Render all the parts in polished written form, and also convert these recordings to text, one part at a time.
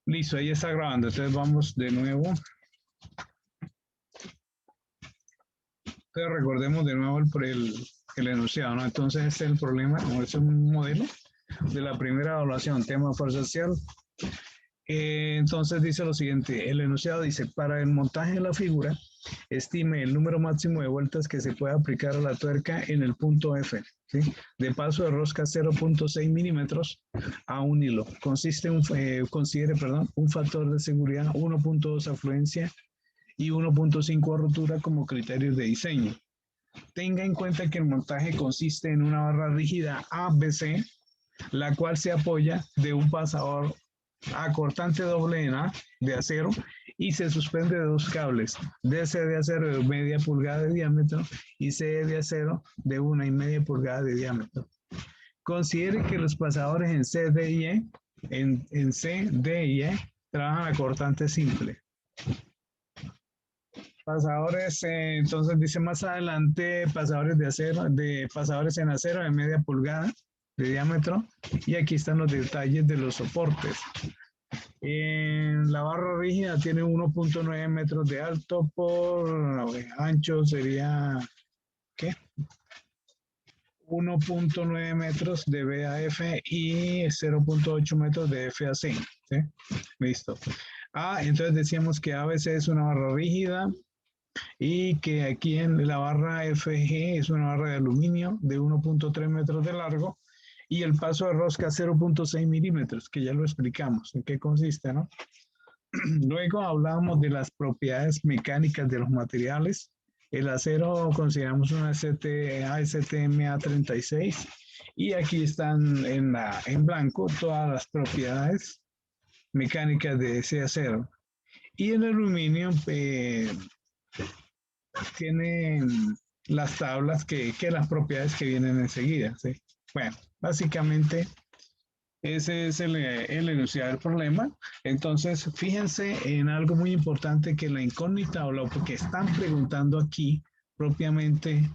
Listo, ahí está grabando. Entonces vamos de nuevo. Entonces recordemos de nuevo el enunciado, ¿no? Entonces este es el problema, como es un modelo de la primera evaluación, tema parcial. Entonces dice lo siguiente, el enunciado dice, para el montaje de la figura, estime el número máximo de vueltas que se puede aplicar a la tuerca en el punto F, ¿sí? De paso de rosca 0.6 milímetros a un hilo. Considere un factor de seguridad 1.2 afluencia y 1.5 rotura como criterios de diseño. Tenga en cuenta que el montaje consiste en una barra rígida ABC, la cual se apoya de un pasador acortante doble en A de acero y se suspende de dos cables, DC de acero de media pulgada de diámetro y CD de acero de 1,5 pulgadas de diámetro. Considere que los pasadores en C, D y E, en C, D y E trabajan a cortante simple. Pasadores, entonces dice más adelante, pasadores de acero, pasadores en acero de media pulgada de diámetro, y aquí están los detalles de los soportes. La barra rígida tiene 1.9 metros de alto por ancho sería, ¿qué? 1.9 metros de BAF y 0.8 metros de FAC. ¿Sí? Listo. Entonces decíamos que ABC es una barra rígida y que aquí en la barra FG es una barra de aluminio de 1.3 metros de largo y el paso de rosca 0.6 milímetros, que ya lo explicamos en qué consiste, ¿no? Luego hablábamos de las propiedades mecánicas de los materiales. El acero consideramos una ASTM A36 y aquí están en blanco todas las propiedades mecánicas de ese acero. Y el aluminio tiene las tablas que las propiedades que vienen enseguida, ¿sí? Bueno, básicamente ese es el enunciado del problema. Entonces, fíjense en algo muy importante que la incógnita o lo que están preguntando aquí propiamente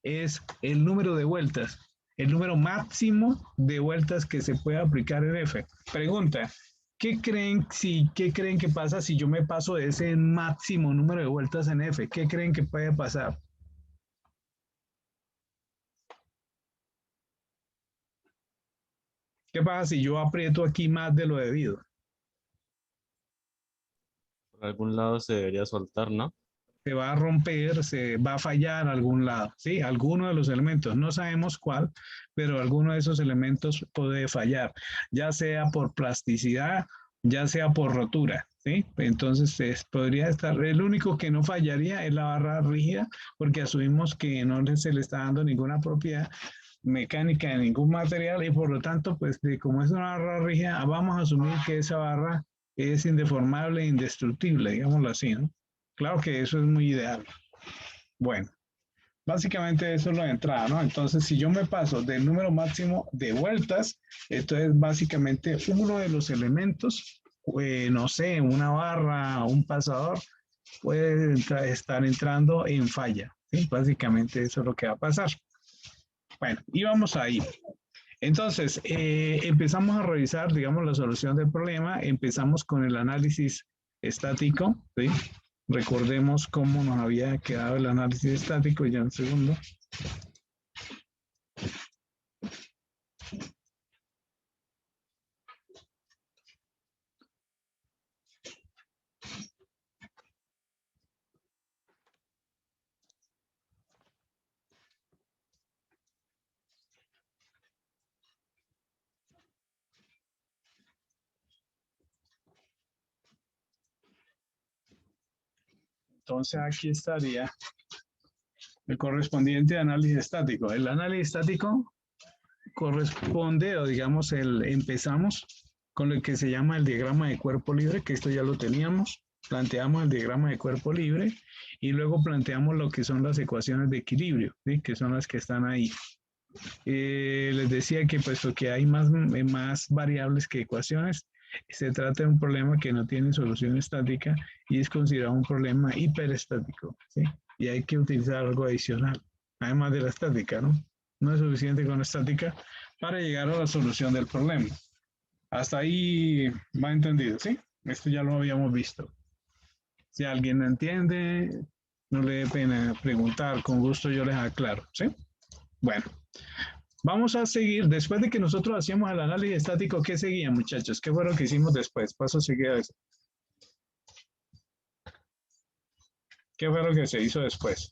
es el número de vueltas, el número máximo de vueltas que se puede aplicar en F. Pregunta, ¿qué creen que pasa si yo me paso de ese máximo número de vueltas en F? ¿Qué creen que puede pasar? ¿Qué pasa si yo aprieto aquí más de lo debido? Por algún lado se debería soltar, ¿no? Se va a romper, se va a fallar a algún lado, ¿sí? Alguno de los elementos, no sabemos cuál, pero alguno de esos elementos puede fallar, ya sea por plasticidad, ya sea por rotura, ¿sí? Entonces podría estar, el único que no fallaría es la barra rígida, porque asumimos que no se le está dando ninguna propiedad mecánica de ningún material y por lo tanto, pues como es una barra rígida, vamos a asumir que esa barra es indeformable e indestructible, digámoslo así, ¿no? Claro que eso es muy ideal. Bueno, básicamente eso es lo de entrada, ¿no? Entonces, si yo me paso del número máximo de vueltas, esto es básicamente uno de los elementos, no sé, una barra, un pasador, puede estar entrando en falla, ¿sí? Básicamente eso es lo que va a pasar. Bueno, y vamos ahí. Entonces, empezamos a revisar, digamos, la solución del problema. Empezamos con el análisis estático, ¿sí? Recordemos cómo nos había quedado el análisis estático, ya un segundo. Entonces aquí estaría el correspondiente análisis estático. El análisis estático corresponde, o digamos, empezamos con lo que se llama el diagrama de cuerpo libre, que esto ya lo teníamos. Planteamos el diagrama de cuerpo libre y luego planteamos lo que son las ecuaciones de equilibrio, ¿sí? Que son las que están ahí. Les decía que puesto que hay más variables que ecuaciones, se trata de un problema que no tiene solución estática y es considerado un problema hiperestático, ¿sí? Y hay que utilizar algo adicional, además de la estática, ¿no? No es suficiente con la estática para llegar a la solución del problema. Hasta ahí va entendido, ¿sí? Esto ya lo habíamos visto. Si alguien no entiende, no le dé pena preguntar, con gusto yo les aclaro, ¿sí? Bueno, vamos a seguir. Después de que nosotros hacíamos el análisis estático, ¿qué seguía, muchachos? ¿Qué fue lo que hicimos después? Paso seguido a eso. ¿Qué fue lo que se hizo después?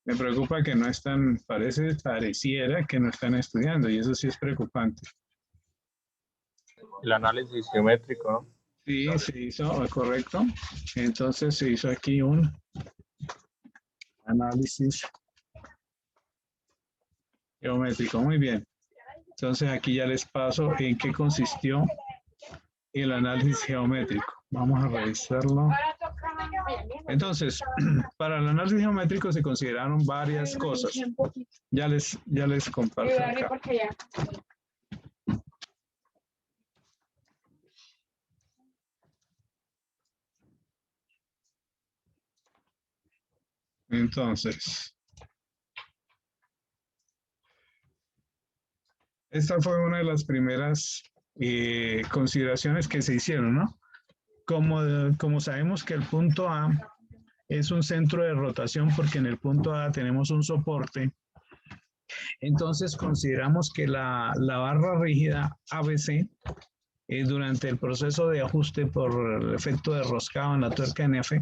Me preocupa que no están, pareciera que no están estudiando y eso sí es preocupante. El análisis geométrico, ¿no? Sí, se hizo, correcto. Entonces se hizo aquí un análisis geométrico. Muy bien. Entonces aquí ya les paso en qué consistió el análisis geométrico. Vamos a revisarlo. Entonces, para el análisis geométrico se consideraron varias cosas. Ya les comparto acá. Entonces, esta fue una de las primeras consideraciones que se hicieron, ¿no? Como sabemos que el punto A es un centro de rotación porque en el punto A tenemos un soporte, entonces consideramos que la barra rígida ABC durante el proceso de ajuste por el efecto de roscado en la tuerca NF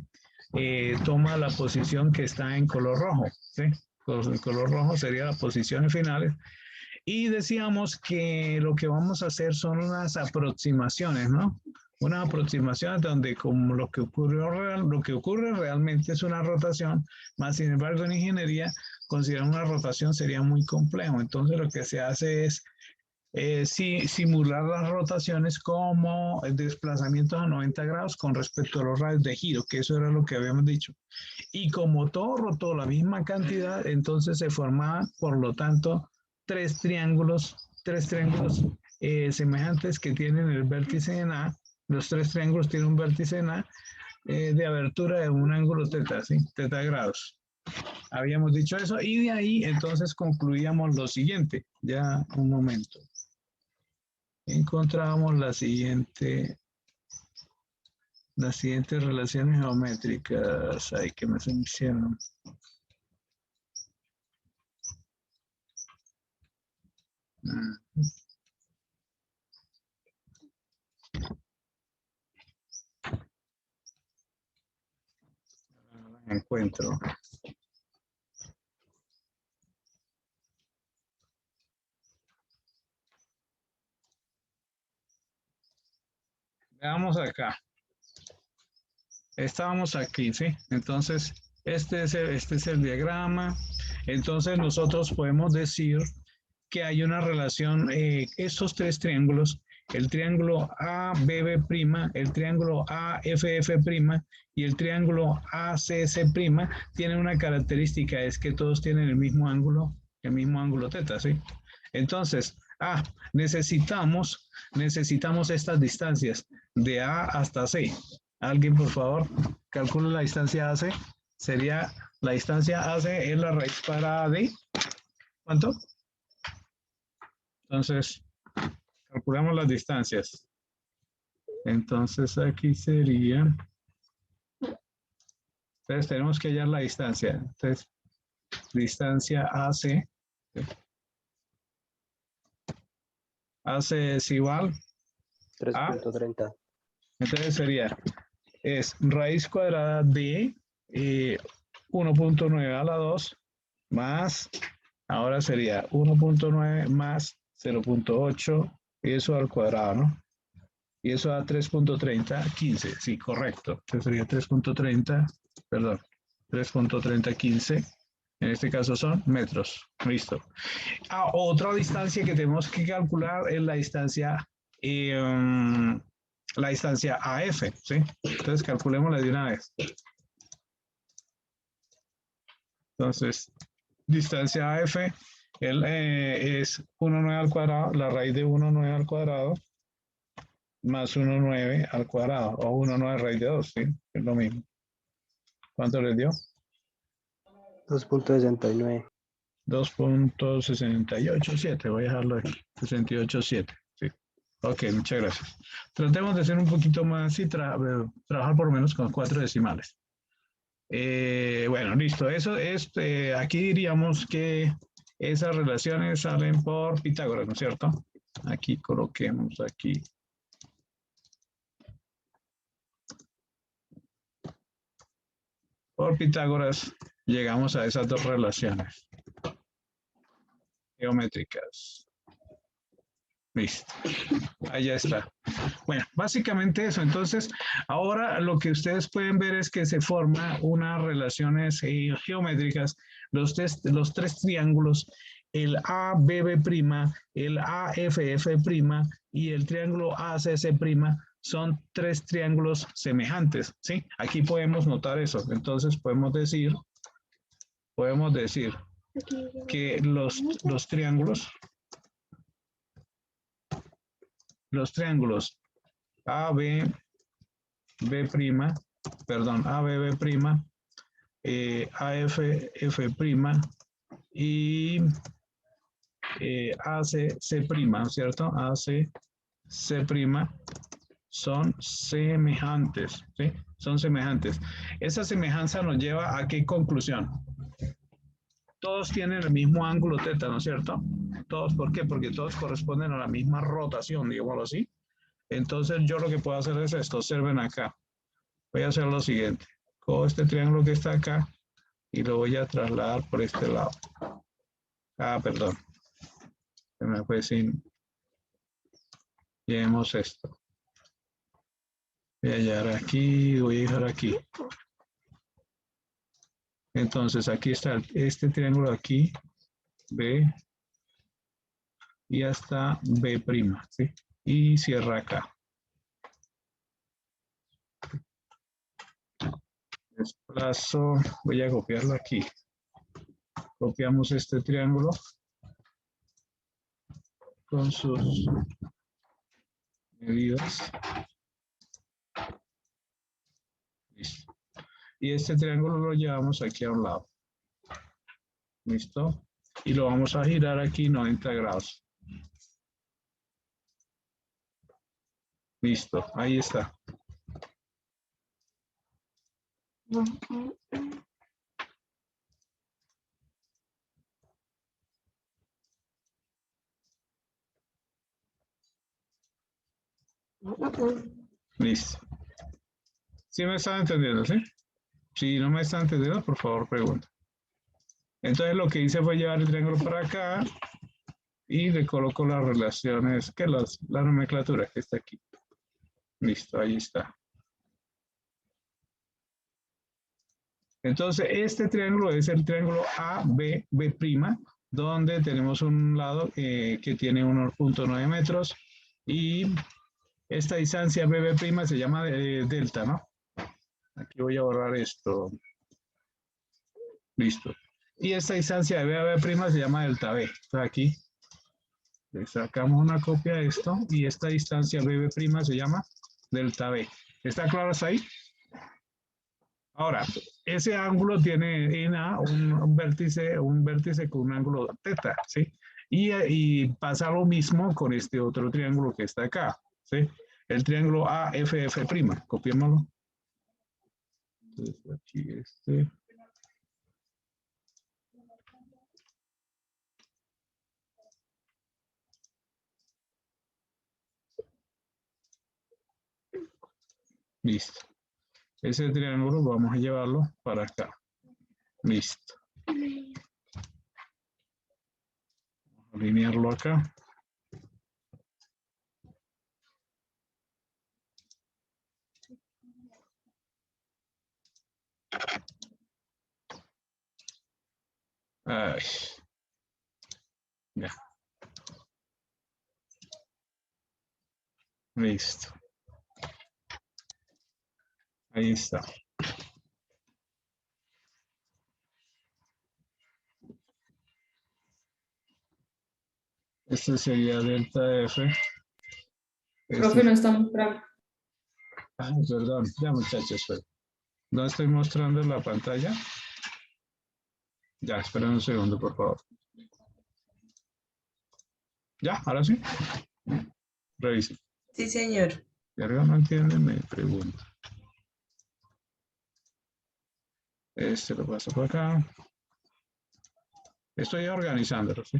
toma la posición que está en color rojo, ¿sí? El color rojo sería las posiciones finales. Y decíamos que lo que vamos a hacer son unas aproximaciones, ¿no? Unas aproximaciones donde como lo que ocurre realmente es una rotación, más sin embargo en ingeniería considerar una rotación sería muy complejo. Entonces lo que se hace es simular las rotaciones como desplazamientos a 90 grados con respecto a los radios de giro, que eso era lo que habíamos dicho. Y como todo rotó la misma cantidad, entonces se formaban, por lo tanto, tres triángulos semejantes que tienen el vértice en A. Los tres triángulos tienen un vértice en A de abertura de un ángulo teta, ¿sí? Teta grados. Habíamos dicho eso y de ahí entonces concluíamos lo siguiente. Ya un momento. Encontrábamos las siguientes relaciones geométricas. Ay, que me se hicieron. Encuentro. Veamos acá. Estábamos aquí, ¿sí? Entonces, este es el diagrama. Entonces, nosotros podemos decir que hay una relación, estos tres triángulos, el triángulo ABB', el triángulo AFF' y el triángulo ACC', tienen una característica, es que todos tienen el mismo ángulo teta, ¿sí? Entonces, necesitamos estas distancias de A hasta C. Alguien, por favor, calcule la distancia AC. Sería, la distancia AC es la raíz cuadrada de, ¿cuánto? Entonces, calculamos las distancias. Entonces, aquí sería, entonces tenemos que hallar la distancia. Entonces, distancia AC. AC es igual a 3.30. Entonces sería, es raíz cuadrada de 1.9 a la 2 más, ahora sería 1.9 más 0.8, y eso al cuadrado, ¿no? Y eso a 3.30, 15, sí, correcto. Entonces sería 3.30, perdón, 3.3015. En este caso son metros. Listo. Otra distancia que tenemos que calcular es la distancia AF, ¿sí? Entonces calculémosla de una vez. Entonces, distancia AF es 1,9 al cuadrado, la raíz de 1,9 al cuadrado, más 1,9 al cuadrado, o 1,9 raíz de 2, ¿sí? Es lo mismo. ¿Cuánto les dio? 2.69. 2.687, voy a dejarlo aquí, 68.7, ¿sí? Ok, muchas gracias. Tratemos de ser un poquito más y trabajar por lo menos con 4 decimales. Bueno, listo. Eso es, aquí diríamos que esas relaciones salen por Pitágoras, ¿no es cierto? Aquí coloquemos aquí. Por Pitágoras llegamos a esas dos relaciones geométricas. Listo. Ahí ya está. Bueno, básicamente eso. Entonces, ahora lo que ustedes pueden ver es que se forman unas relaciones geométricas, los tres triángulos, el ABB', el AFF' y el triángulo ACC', son tres triángulos semejantes, ¿sí? Aquí podemos notar eso. Entonces, podemos decir que los triángulos ABB', ABB', AFF' y ACC', ¿cierto? ACC' son semejantes, ¿sí? Son semejantes. Esa semejanza nos lleva a qué conclusión. Todos tienen el mismo ángulo teta, ¿no es cierto? Todos, ¿por qué? Porque todos corresponden a la misma rotación, digámoslo así. Entonces yo lo que puedo hacer es esto, observen acá. Voy a hacer lo siguiente. Cojo este triángulo que está acá y lo voy a trasladar por este lado. Ah, perdón. Se me fue sin... Llevemos esto. Voy a hallar aquí, voy a dejar aquí. Entonces aquí está este triángulo aquí, B, y hasta B', ¿sí? Y cierra acá. Desplazo, voy a copiarlo aquí. Copiamos este triángulo con sus medidas. Listo. Y este triángulo lo llevamos aquí a un lado. ¿Listo? Y lo vamos a girar aquí 90 grados. Listo, ahí está. Listo. ¿Sí me están entendiendo, sí? Si no me están entendiendo, por favor, pregunta. Entonces lo que hice fue llevar el triángulo para acá y le coloco las relaciones, que la nomenclatura que está aquí. Listo, ahí está. Entonces, este triángulo es el triángulo ABB', donde tenemos un lado que tiene 1.9 metros y esta distancia BB' se llama delta, ¿no? Aquí voy a borrar esto. Listo. Y esta distancia de BB' se llama delta B. Está aquí. Le sacamos una copia de esto y esta distancia BB' se llama delta B. ¿Está claro hasta ahí? Ahora, ese ángulo tiene en A un vértice con un ángulo teta, ¿sí? Y pasa lo mismo con este otro triángulo que está acá, ¿sí? El triángulo AFF', copiémoslo. Entonces, aquí este. Listo. Ese triángulo vamos a llevarlo para acá. Listo. Vamos a alinearlo acá. Ay. Ya. Listo. Ahí está. Este sería delta F. Profe, no está mostrando. Ah, perdón, ya muchachos, no estoy mostrando la pantalla. Ya, esperen un segundo, por favor. Ya, ahora sí. Revisen. Sí, señor. Si algo no entienden, me pregunto. Este lo paso por acá. Estoy organizándolo, ¿sí?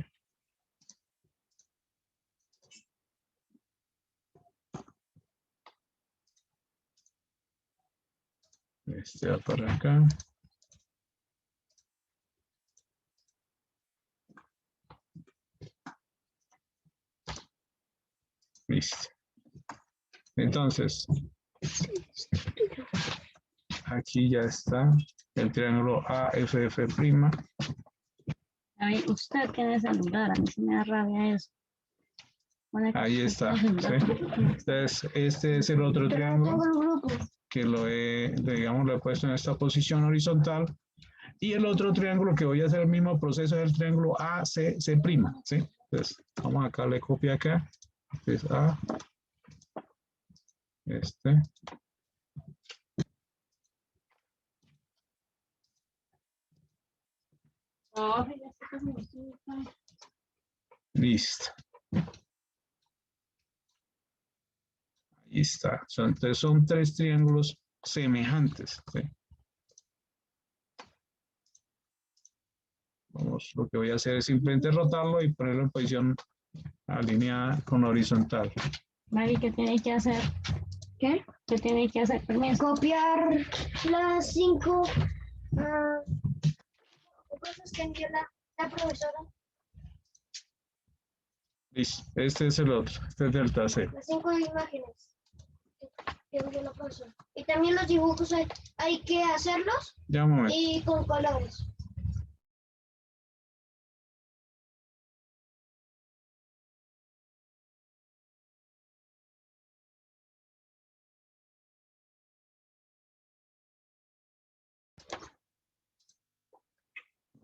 Este va para acá. Listo. Entonces, aquí ya está el triángulo AFF'. Ay, usted tiene celular, a mí se me da rabia eso. Pone que Ahí usted está. tiene ¿Sí? celular. Entonces, este es el otro triángulo que digamos, lo he puesto en esta posición horizontal. Y el otro triángulo que voy a hacer el mismo proceso es el triángulo ACC'. ¿Sí? Entonces, vamos acá, le copio acá. Entonces, A. Este. No, fíjate que me gusta. Listo. Ahí está. Entonces son tres triángulos semejantes. ¿Sí? Vamos, lo que voy a hacer es simplemente rotarlo y ponerlo en posición alineada con horizontal. Mari, ¿qué tiene que hacer? ¿Qué? ¿Qué tiene que hacer? Permiso. Copiar las 5 cosas que envió la profesora. Listo. Este es el otro. Este es delta C. Las 5 imágenes que envió la profesora. Y también los dibujos hay que hacerlos Ya un momento. y con colores.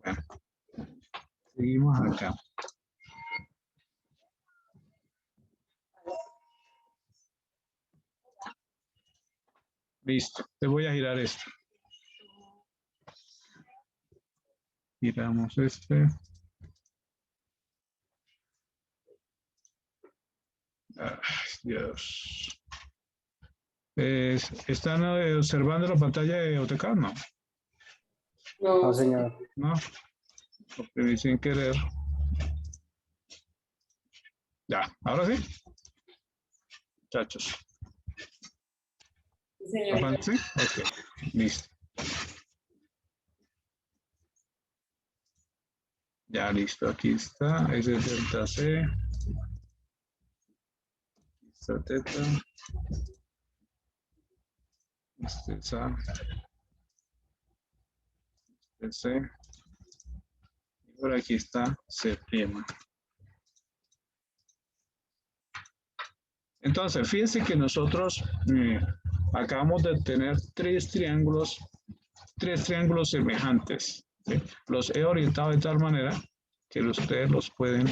Bueno, seguimos acá. Listo. Te voy a girar esto. Giramos este. Ay, Dios. ¿Están observando la pantalla de AutoCAD? No. No, No, señor. No. Porque sin querer. Ya, ahora sí. Muchachos. sí, señor. ¿Sí? Ok. Listo. Ya, listo. Aquí está. Ese es delta C. Aquí está teta. Este es A. Este es C. Y por aquí está C'. Entonces, fíjense que nosotros acabamos de tener tres triángulos semejantes. ¿Sí? Los he orientado de tal manera que ustedes los pueden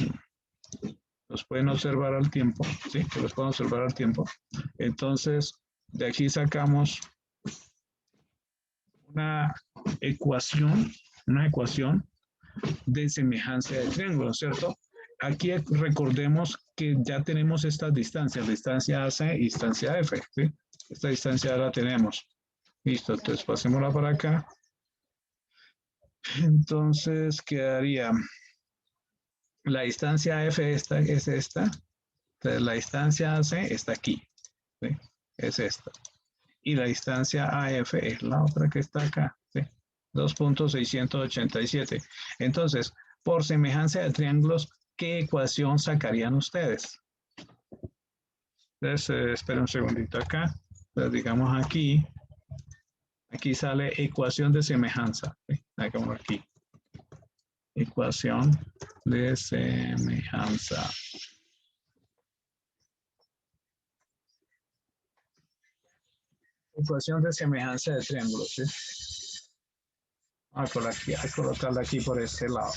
observar al tiempo, ¿sí? Que los pueden observar al tiempo. Entonces, de aquí sacamos una ecuación de semejanza de triángulos, ¿cierto? Aquí recordemos que ya tenemos estas distancias, distancia AC y distancia F, ¿sí? Esta distancia ya la tenemos. Listo, entonces pasémosla para acá. Entonces quedaría la distancia F es esta, entonces la distancia AC está aquí, ¿sí? Es esta. Y la distancia AF es la otra que está acá, ¿sí? 2.687. Entonces, por semejanza de triángulos, ¿qué ecuación sacarían ustedes? Entonces, esperen un segundito acá. Entonces, digamos aquí sale ecuación de semejanza. ¿Sí? Hagamos aquí. Ecuación de semejanza. Ecuación de semejanza de triángulos. ¿Sí? Vamos a colocarla aquí por este lado.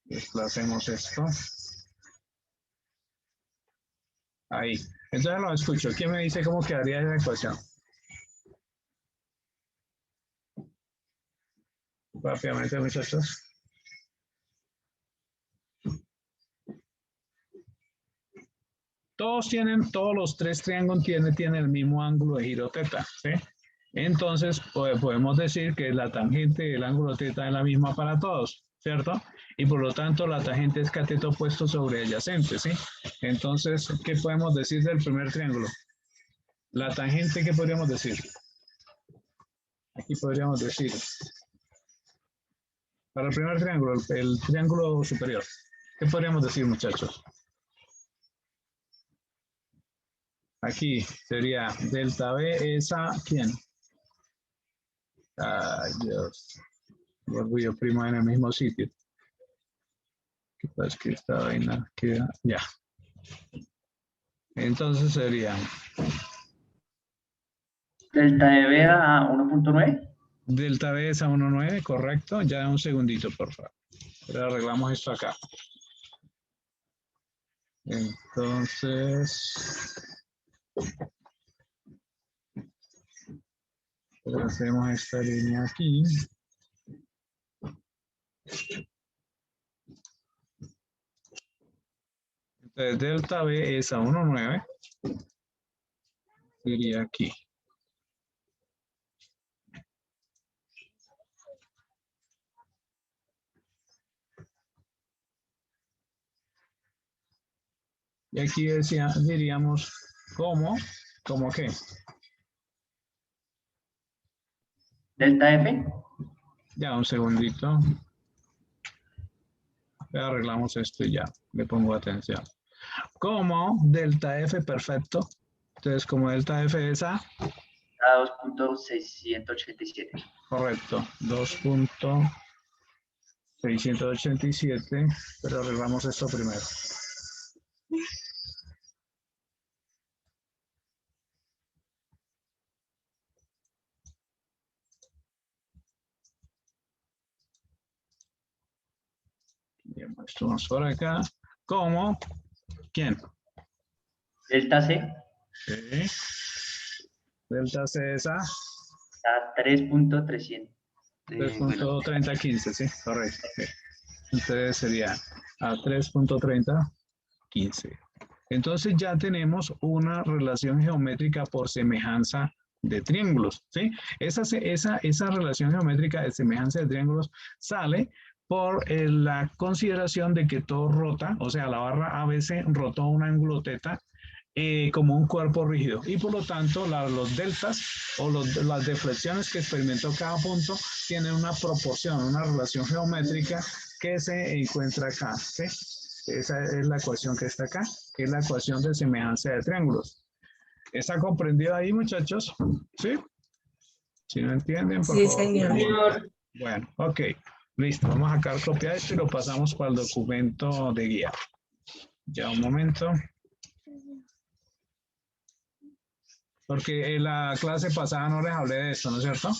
Desplacemos esto. Ahí. Entonces lo escucho. ¿Quién me dice cómo quedaría esa ecuación? Rápidamente, muchachos. todos los tres triángulos tienen el mismo ángulo de giro teta, ¿sí? Entonces, podemos decir que la tangente del ángulo teta es la misma para todos, ¿cierto? Y por lo tanto, la tangente es cateto opuesto sobre adyacente, ¿sí? Entonces, ¿qué podemos decir del primer triángulo? La tangente, ¿qué podríamos decir? Aquí podríamos decir, para el primer triángulo, el triángulo superior, ¿qué podríamos decir, muchachos? Aquí sería delta B es a ¿quién? Ay, Dios. Vuelvo yo primo en el mismo sitio. ¿Qué pasa? Que esta vaina queda ya. Entonces sería Delta de B a 1.9. delta B es a 1,9, correcto. Ya un segundito, por favor. Pero arreglamos esto acá. Entonces, hacemos esta línea aquí. Entonces, delta B es a 1,9. Sería aquí. Y aquí diríamos, ¿cómo qué? Delta F. Ya, un segundito. Ya arreglamos esto y ya, le pongo atención. Como delta F, perfecto. Entonces, como delta F es a... A 2.687. Correcto, 2.687, pero arreglamos esto primero. Esto vamos por acá. ¿Cómo? ¿Quién? Delta C. Sí. Delta C es a... A 3.300. 3.3015, sí, correcto. Sí. Entonces sería a 3.3015. Entonces ya tenemos una relación geométrica por semejanza de triángulos, ¿sí? Esa relación geométrica de semejanza de triángulos sale por la consideración de que todo rota, o sea, la barra ABC rotó un ángulo teta como un cuerpo rígido y por lo tanto los deltas o las deflexiones que experimentó cada punto tienen una proporción, una relación geométrica que se encuentra acá, ¿sí? Esa es la ecuación que está acá, que es la ecuación de semejanza de triángulos. ¿Está comprendido ahí, muchachos? ¿Sí? Si no entienden, por Sí, favor. señor. Bueno, ok. Listo. Vamos a sacar copia de esto y lo pasamos para el documento de guía. Ya un momento. Porque en la clase pasada no les hablé de esto, ¿no es cierto?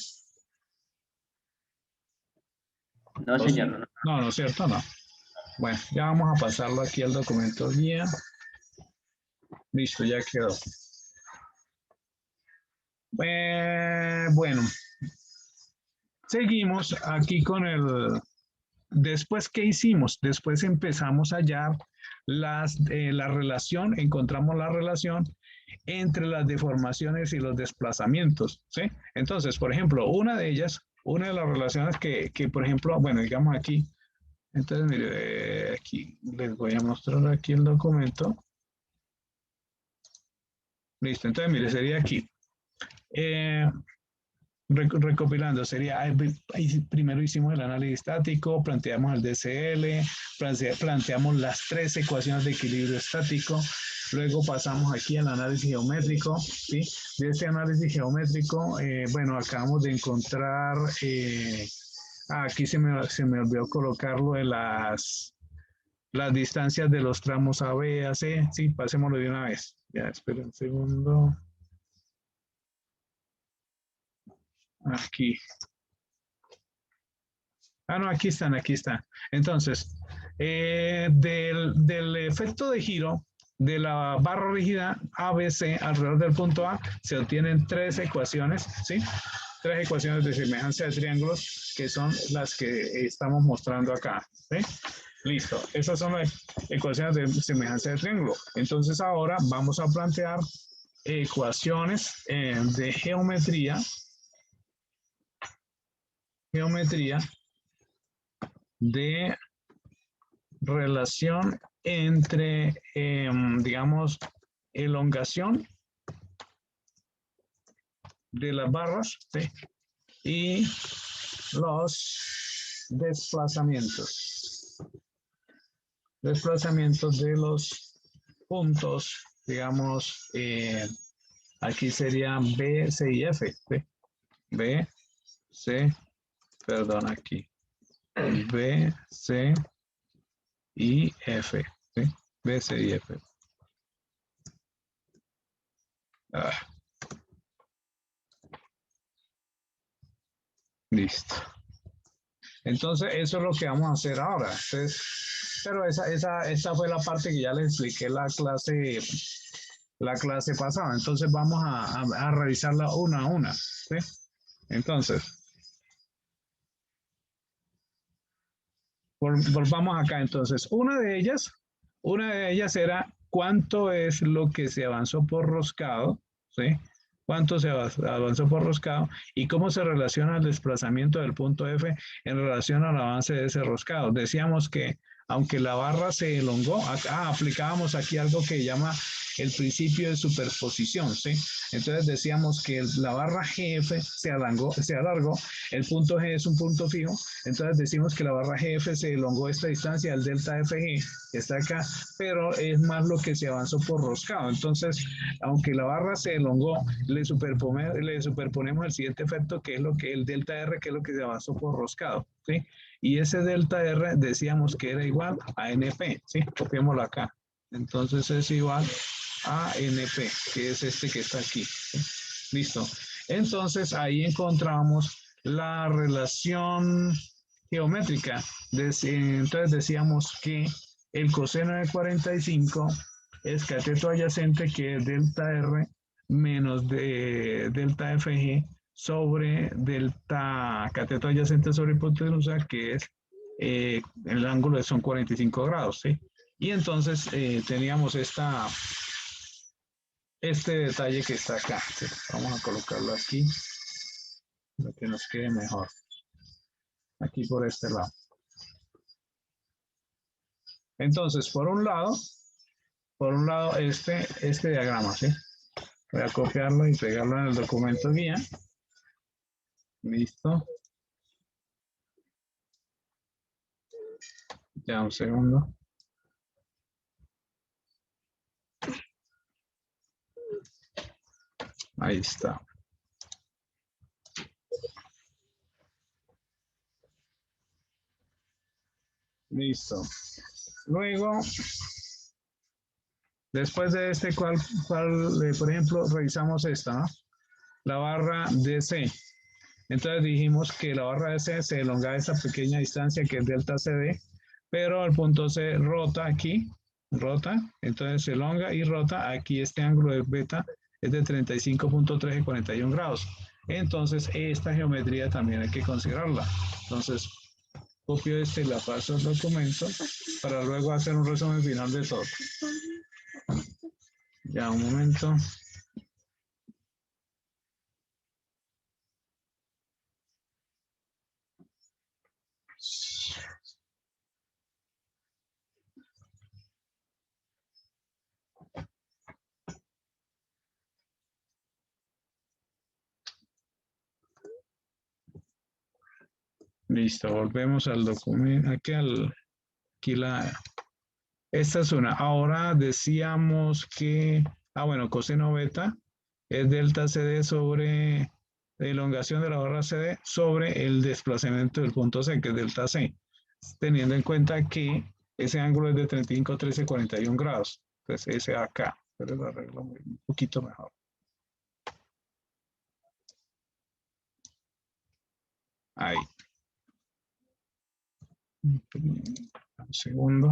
No, señor. No, no es cierto, no. Bueno, ya vamos a pasarlo aquí al documento de guía. Listo, ya quedó. Bueno, seguimos aquí con el... Después, ¿qué hicimos? Después empezamos a hallar la relación, encontramos la relación entre las deformaciones y los desplazamientos, ¿sí? Entonces, por ejemplo, una de las relaciones que por ejemplo, bueno, digamos aquí, entonces, mire, aquí les voy a mostrar aquí el documento. Listo, entonces, mire, sería aquí. Recopilando, sería, primero hicimos el análisis estático, planteamos el DCL, planteamos las tres ecuaciones de equilibrio estático, luego pasamos aquí al análisis geométrico, ¿sí? De este análisis geométrico, bueno, acabamos de encontrar, aquí se me olvidó colocarlo de las distancias de los tramos A, B, A, C, sí, pasémoslo de una vez, ya, esperen un segundo. Aquí. Ah, no, aquí están, aquí están. Entonces, del efecto de giro de la barra rígida ABC alrededor del punto A, se obtienen tres ecuaciones, ¿sí? Tres ecuaciones de semejanza de triángulos que son las que estamos mostrando acá, ¿sí? Listo. Esas son las ecuaciones de semejanza de triángulo. Entonces ahora vamos a plantear ecuaciones de geometría de relación entre, digamos, elongación de las barras, ¿sí? Y los desplazamientos. Desplazamientos de los puntos, digamos, aquí serían B, C y F. ¿Sí? B, C, perdón, aquí. B, C y F. ¿Sí? B, C y F. Ah. Listo. Entonces, eso es lo que vamos a hacer ahora. Entonces, pero esa fue la parte que ya les expliqué la clase pasada. Entonces, vamos a revisarla una a una. ¿Sí? Entonces, volvamos acá. Entonces, una de ellas era cuánto es lo que se avanzó por roscado, ¿sí? Cuánto se avanzó por roscado y cómo se relaciona el desplazamiento del punto F en relación al avance de ese roscado. Decíamos que aunque la barra se elongó, aplicábamos aquí algo que llama el principio de superposición, ¿sí? Entonces decíamos que la barra GF se alargó, el punto G es un punto fijo, entonces decimos que la barra GF se elongó esta distancia, el delta FG que está acá, pero es más lo que se avanzó por roscado. Entonces, aunque la barra se elongó, le superponemos el siguiente efecto, que es lo que el delta R, que es lo que se avanzó por roscado, ¿sí? Y ese delta R decíamos que era igual a NP, ¿sí? Copiémoslo acá. Entonces es igual a NP, que es este que está aquí, ¿sí? Listo. Entonces ahí encontramos la relación geométrica. Entonces decíamos que el coseno de 45 es cateto adyacente, que es delta R menos de delta FG sobre delta cateto adyacente sobre hipotenusa, que es el ángulo son 45 grados, ¿sí? Y entonces teníamos este detalle que está acá, ¿sí? Vamos a colocarlo aquí, para que nos quede mejor. Aquí por este lado. Entonces, por un lado este diagrama, ¿sí? Voy a copiarlo y pegarlo en el documento guía. Listo. Ya un segundo. Ahí está. Listo. Luego, después de por ejemplo, revisamos esta, ¿no? La barra DC. Entonces dijimos que la barra DC se elonga esta pequeña distancia que es delta CD, pero al punto C rota aquí, entonces se elonga y rota. Aquí este ángulo de beta es de 35.3 y 41 grados. Entonces esta geometría también hay que considerarla. Entonces copio y la paso al documento para luego hacer un resumen final de todo. Ya un momento. Listo, volvemos al documento, esta es una. Ahora decíamos que, bueno, coseno beta es delta CD sobre la elongación de la barra CD sobre el desplazamiento del punto C, que es delta C, teniendo en cuenta que ese ángulo es de 35, 13, 41 grados. Entonces ese acá, pero lo arreglo un poquito mejor. Ahí. Un segundo.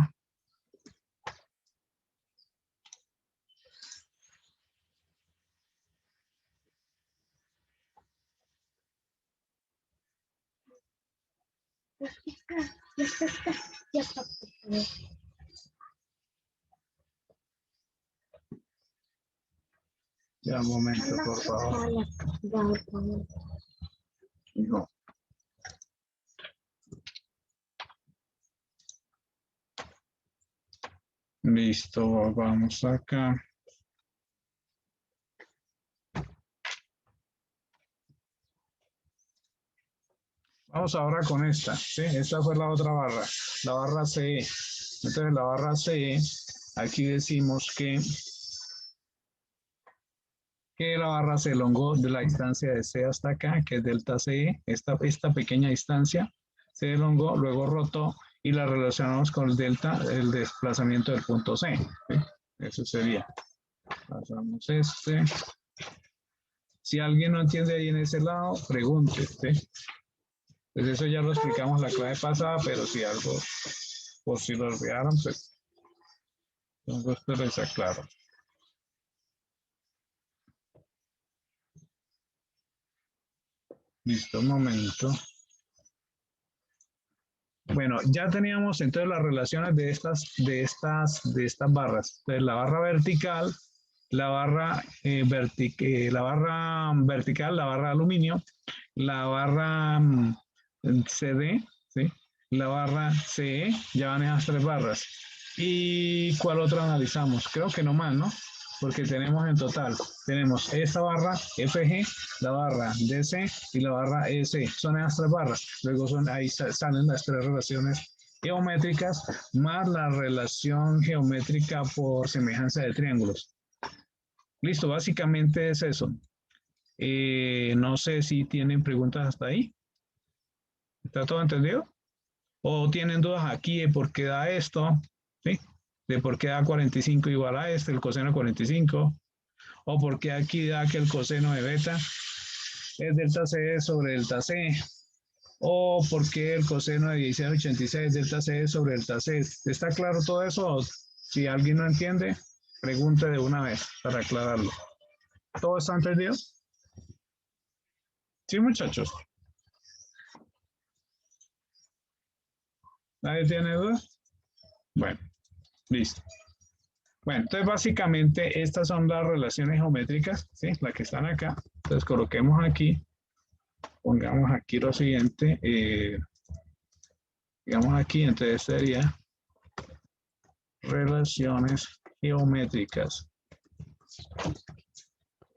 Ya está. Ya un momento, por favor. No. Listo, vamos acá. Vamos ahora con esta, ¿sí? Esta fue la otra barra, la barra CE. Entonces la barra CE, aquí decimos que la barra se elongó de la distancia de C hasta acá, que es delta CE, esta pequeña distancia se elongó, luego rotó y la relacionamos con el delta, el desplazamiento del punto C. ¿Sí? Eso sería. Pasamos este. Si alguien no entiende ahí en ese lado, pregunte. ¿Sí? Pues eso ya lo explicamos la clase pasada, pero si algo, por si lo olvidaron, pues esto les aclaro. Listo, un momento. Bueno, ya teníamos entonces las relaciones de estas barras. Entonces, la barra vertical, la barra vertical, la barra de aluminio, la barra CD, ¿sí? La barra CE, ya van esas tres barras. ¿Y cuál otra analizamos? Creo que no más, ¿no? Porque tenemos en total, tenemos esta barra FG, la barra DC y la barra EC. Son esas tres barras. Luego ahí salen las tres relaciones geométricas más la relación geométrica por semejanza de triángulos. Listo, básicamente es eso. No sé si tienen preguntas hasta ahí. ¿Está todo entendido? ¿O tienen dudas aquí de por qué da esto? ¿Sí? De por qué da 45 igual a el coseno de 45. O por qué aquí da que el coseno de beta es delta C sobre delta C. O por qué el coseno de 1686 es delta C sobre delta C. ¿Está claro todo eso? Si alguien no entiende, pregunte de una vez para aclararlo. ¿Todo está entendido? Sí, muchachos. ¿Nadie tiene dudas? Bueno, listo. Bueno, entonces básicamente estas son las relaciones geométricas, ¿sí? Las que están acá. Entonces coloquemos aquí, pongamos aquí lo siguiente, digamos aquí, entonces sería relaciones geométricas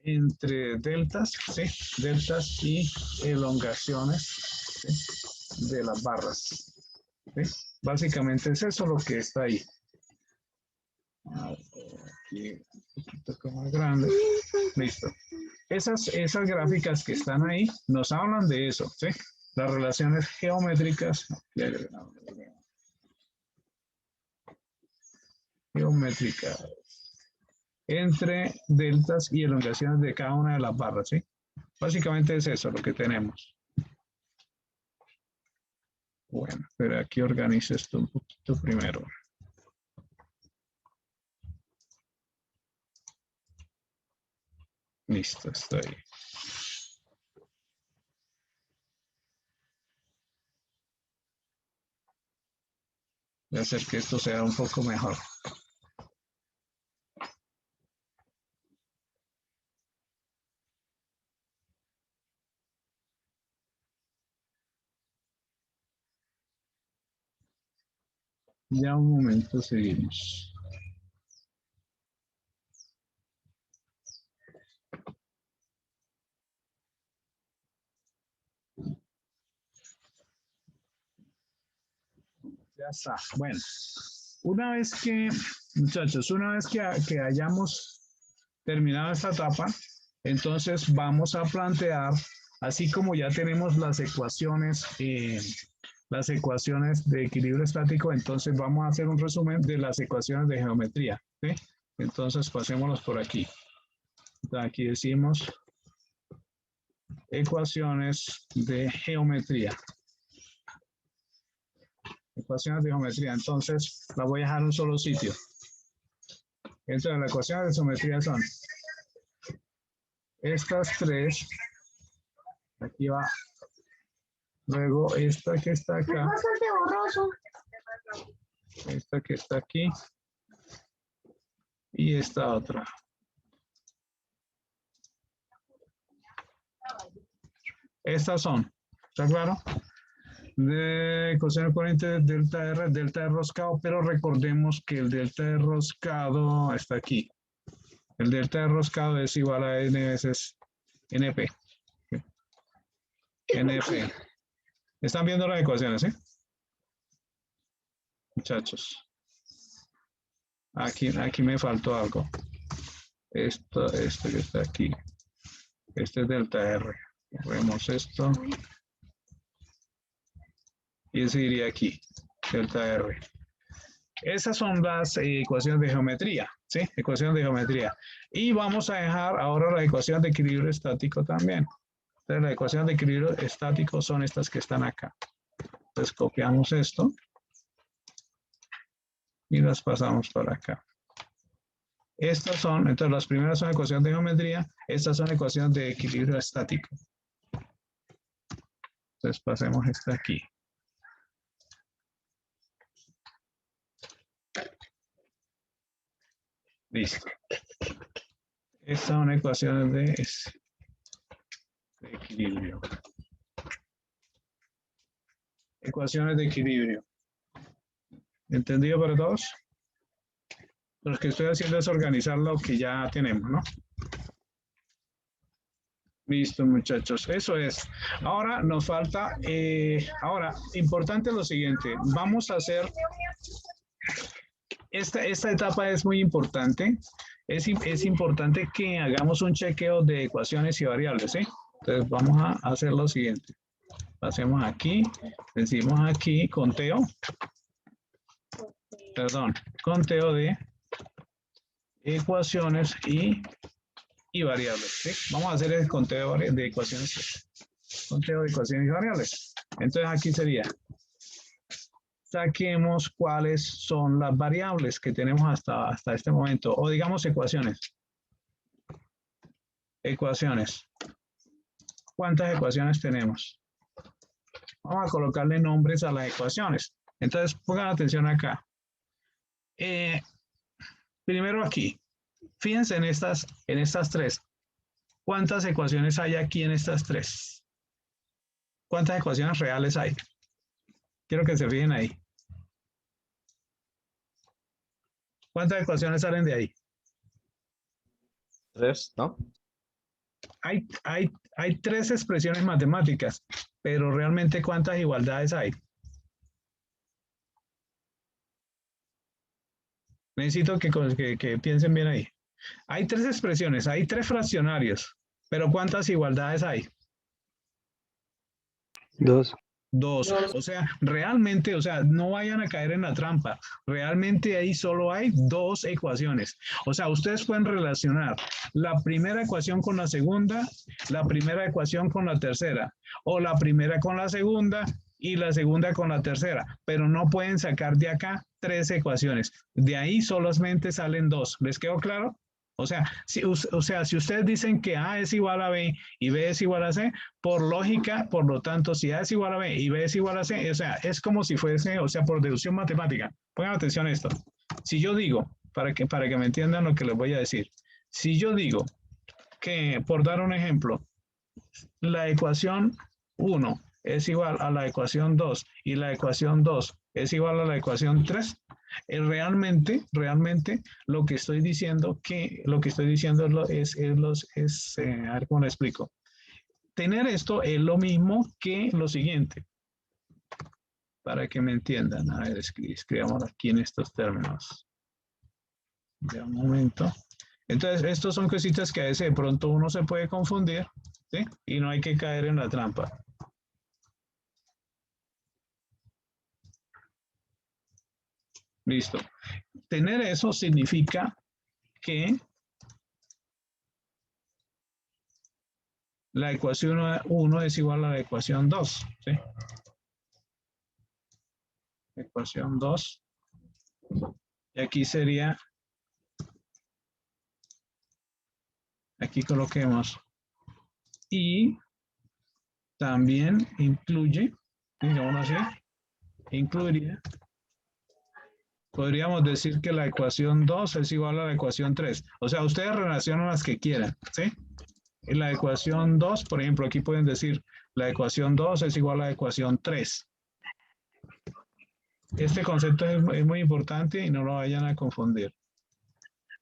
entre deltas, ¿sí? Deltas y elongaciones, ¿sí? De las barras. ¿Sí? Básicamente es eso lo que está ahí. Aquí un poquito más grande. Listo. Esas gráficas que están ahí nos hablan de eso, ¿sí? Las relaciones geométricas. Geométricas entre deltas y elongaciones de cada una de las barras, ¿sí? Básicamente es eso lo que tenemos. Bueno, pero aquí organizo esto un poquito primero. Listo, está ahí. Voy a hacer que esto sea un poco mejor. Ya un momento, seguimos. Ya está. Bueno, una vez que, muchachos, que hayamos terminado esta etapa, entonces vamos a plantear, así como ya tenemos las ecuaciones de equilibrio estático, entonces vamos a hacer un resumen de las ecuaciones de geometría, ¿sí? Entonces pasémoslos por aquí. Entonces, aquí decimos ecuaciones de geometría. Ecuaciones de geometría, entonces la voy a dejar en un solo sitio. Entonces las ecuaciones de geometría son estas tres, aquí va, luego esta que está acá, Es bastante borroso. Esta que está aquí. Y esta otra. Estas son, ¿está claro? De coseno corriente de delta de roscado, pero recordemos que el delta de roscado está aquí. El delta de roscado es igual a n veces NP. NP. ¿Están viendo las ecuaciones, sí? Muchachos. Aquí me faltó algo. Esto que está aquí. Este es delta R. Vemos esto. Y ese iría aquí, delta R. Esas son las ecuaciones de geometría, ¿sí? Ecuaciones de geometría. Y vamos a dejar ahora la ecuación de equilibrio estático también. Entonces, las ecuaciones de equilibrio estático son estas que están acá. Entonces, copiamos esto y las pasamos para acá. Estas son, entonces, las primeras son ecuaciones de geometría, estas son ecuaciones de equilibrio estático. Entonces, pasemos esta aquí. Listo. Estas son ecuaciones de equilibrio. Ecuaciones de equilibrio. ¿Entendido para todos? Lo que estoy haciendo es organizar lo que ya tenemos, ¿no? Listo, muchachos. Eso es. Ahora nos falta, importante lo siguiente. Vamos a hacer, esta etapa es muy importante. Es importante que hagamos un chequeo de ecuaciones y variables, ¿sí? Entonces vamos a hacer lo siguiente. Hacemos aquí, decimos aquí, conteo de ecuaciones y variables, ¿sí? Vamos a hacer el conteo de ecuaciones. Conteo de ecuaciones y variables. Entonces aquí sería, saquemos cuáles son las variables que tenemos hasta este momento, o digamos ecuaciones. Ecuaciones. ¿Cuántas ecuaciones tenemos? Vamos a colocarle nombres a las ecuaciones. Entonces pongan atención acá. Primero aquí. Fíjense en estas tres. ¿Cuántas ecuaciones hay aquí en estas tres? ¿Cuántas ecuaciones reales hay? Quiero que se fijen ahí. ¿Cuántas ecuaciones salen de ahí? 3, ¿no? Hay 3 expresiones matemáticas, pero realmente ¿cuántas igualdades hay? Necesito que piensen bien ahí. Hay 3 expresiones, hay 3 fraccionarios, pero ¿cuántas igualdades hay? 2. 2. O sea, realmente, no vayan a caer en la trampa. Realmente ahí solo hay 2 ecuaciones. O sea, ustedes pueden relacionar la primera ecuación con la segunda, la primera ecuación con la tercera, o la primera con la segunda y la segunda con la tercera, pero no pueden sacar de acá 3 ecuaciones. De ahí solamente salen 2. ¿Les quedó claro? O sea, si ustedes dicen que A es igual a B y B es igual a C, por lógica, por lo tanto, si A es igual a B y B es igual a C, o sea, es como si fuese, por deducción matemática. Pongan atención a esto. Si yo digo, para que me entiendan lo que les voy a decir, si yo digo que, por dar un ejemplo, la ecuación 1 es igual a la ecuación 2 y la ecuación 2 es igual a la ecuación 3, realmente lo que estoy diciendo es a ver cómo lo explico. Tener esto es lo mismo que lo siguiente. Para que me entiendan. A ver, escribamos aquí en estos términos. De un momento. Entonces, estos son cositas que a veces de pronto uno se puede confundir, ¿sí? Y no hay que caer en la trampa. Listo. Tener eso significa que la ecuación 1 es igual a la ecuación 2, ¿sí? Ecuación 2. Y aquí sería, aquí coloquemos, y también incluye, digamos así, incluiría podríamos decir que la ecuación 2 es igual a la ecuación 3. O sea, ustedes relacionan las que quieran, ¿sí? En la ecuación 2, por ejemplo, aquí pueden decir la ecuación 2 es igual a la ecuación 3. Este concepto es muy importante y no lo vayan a confundir.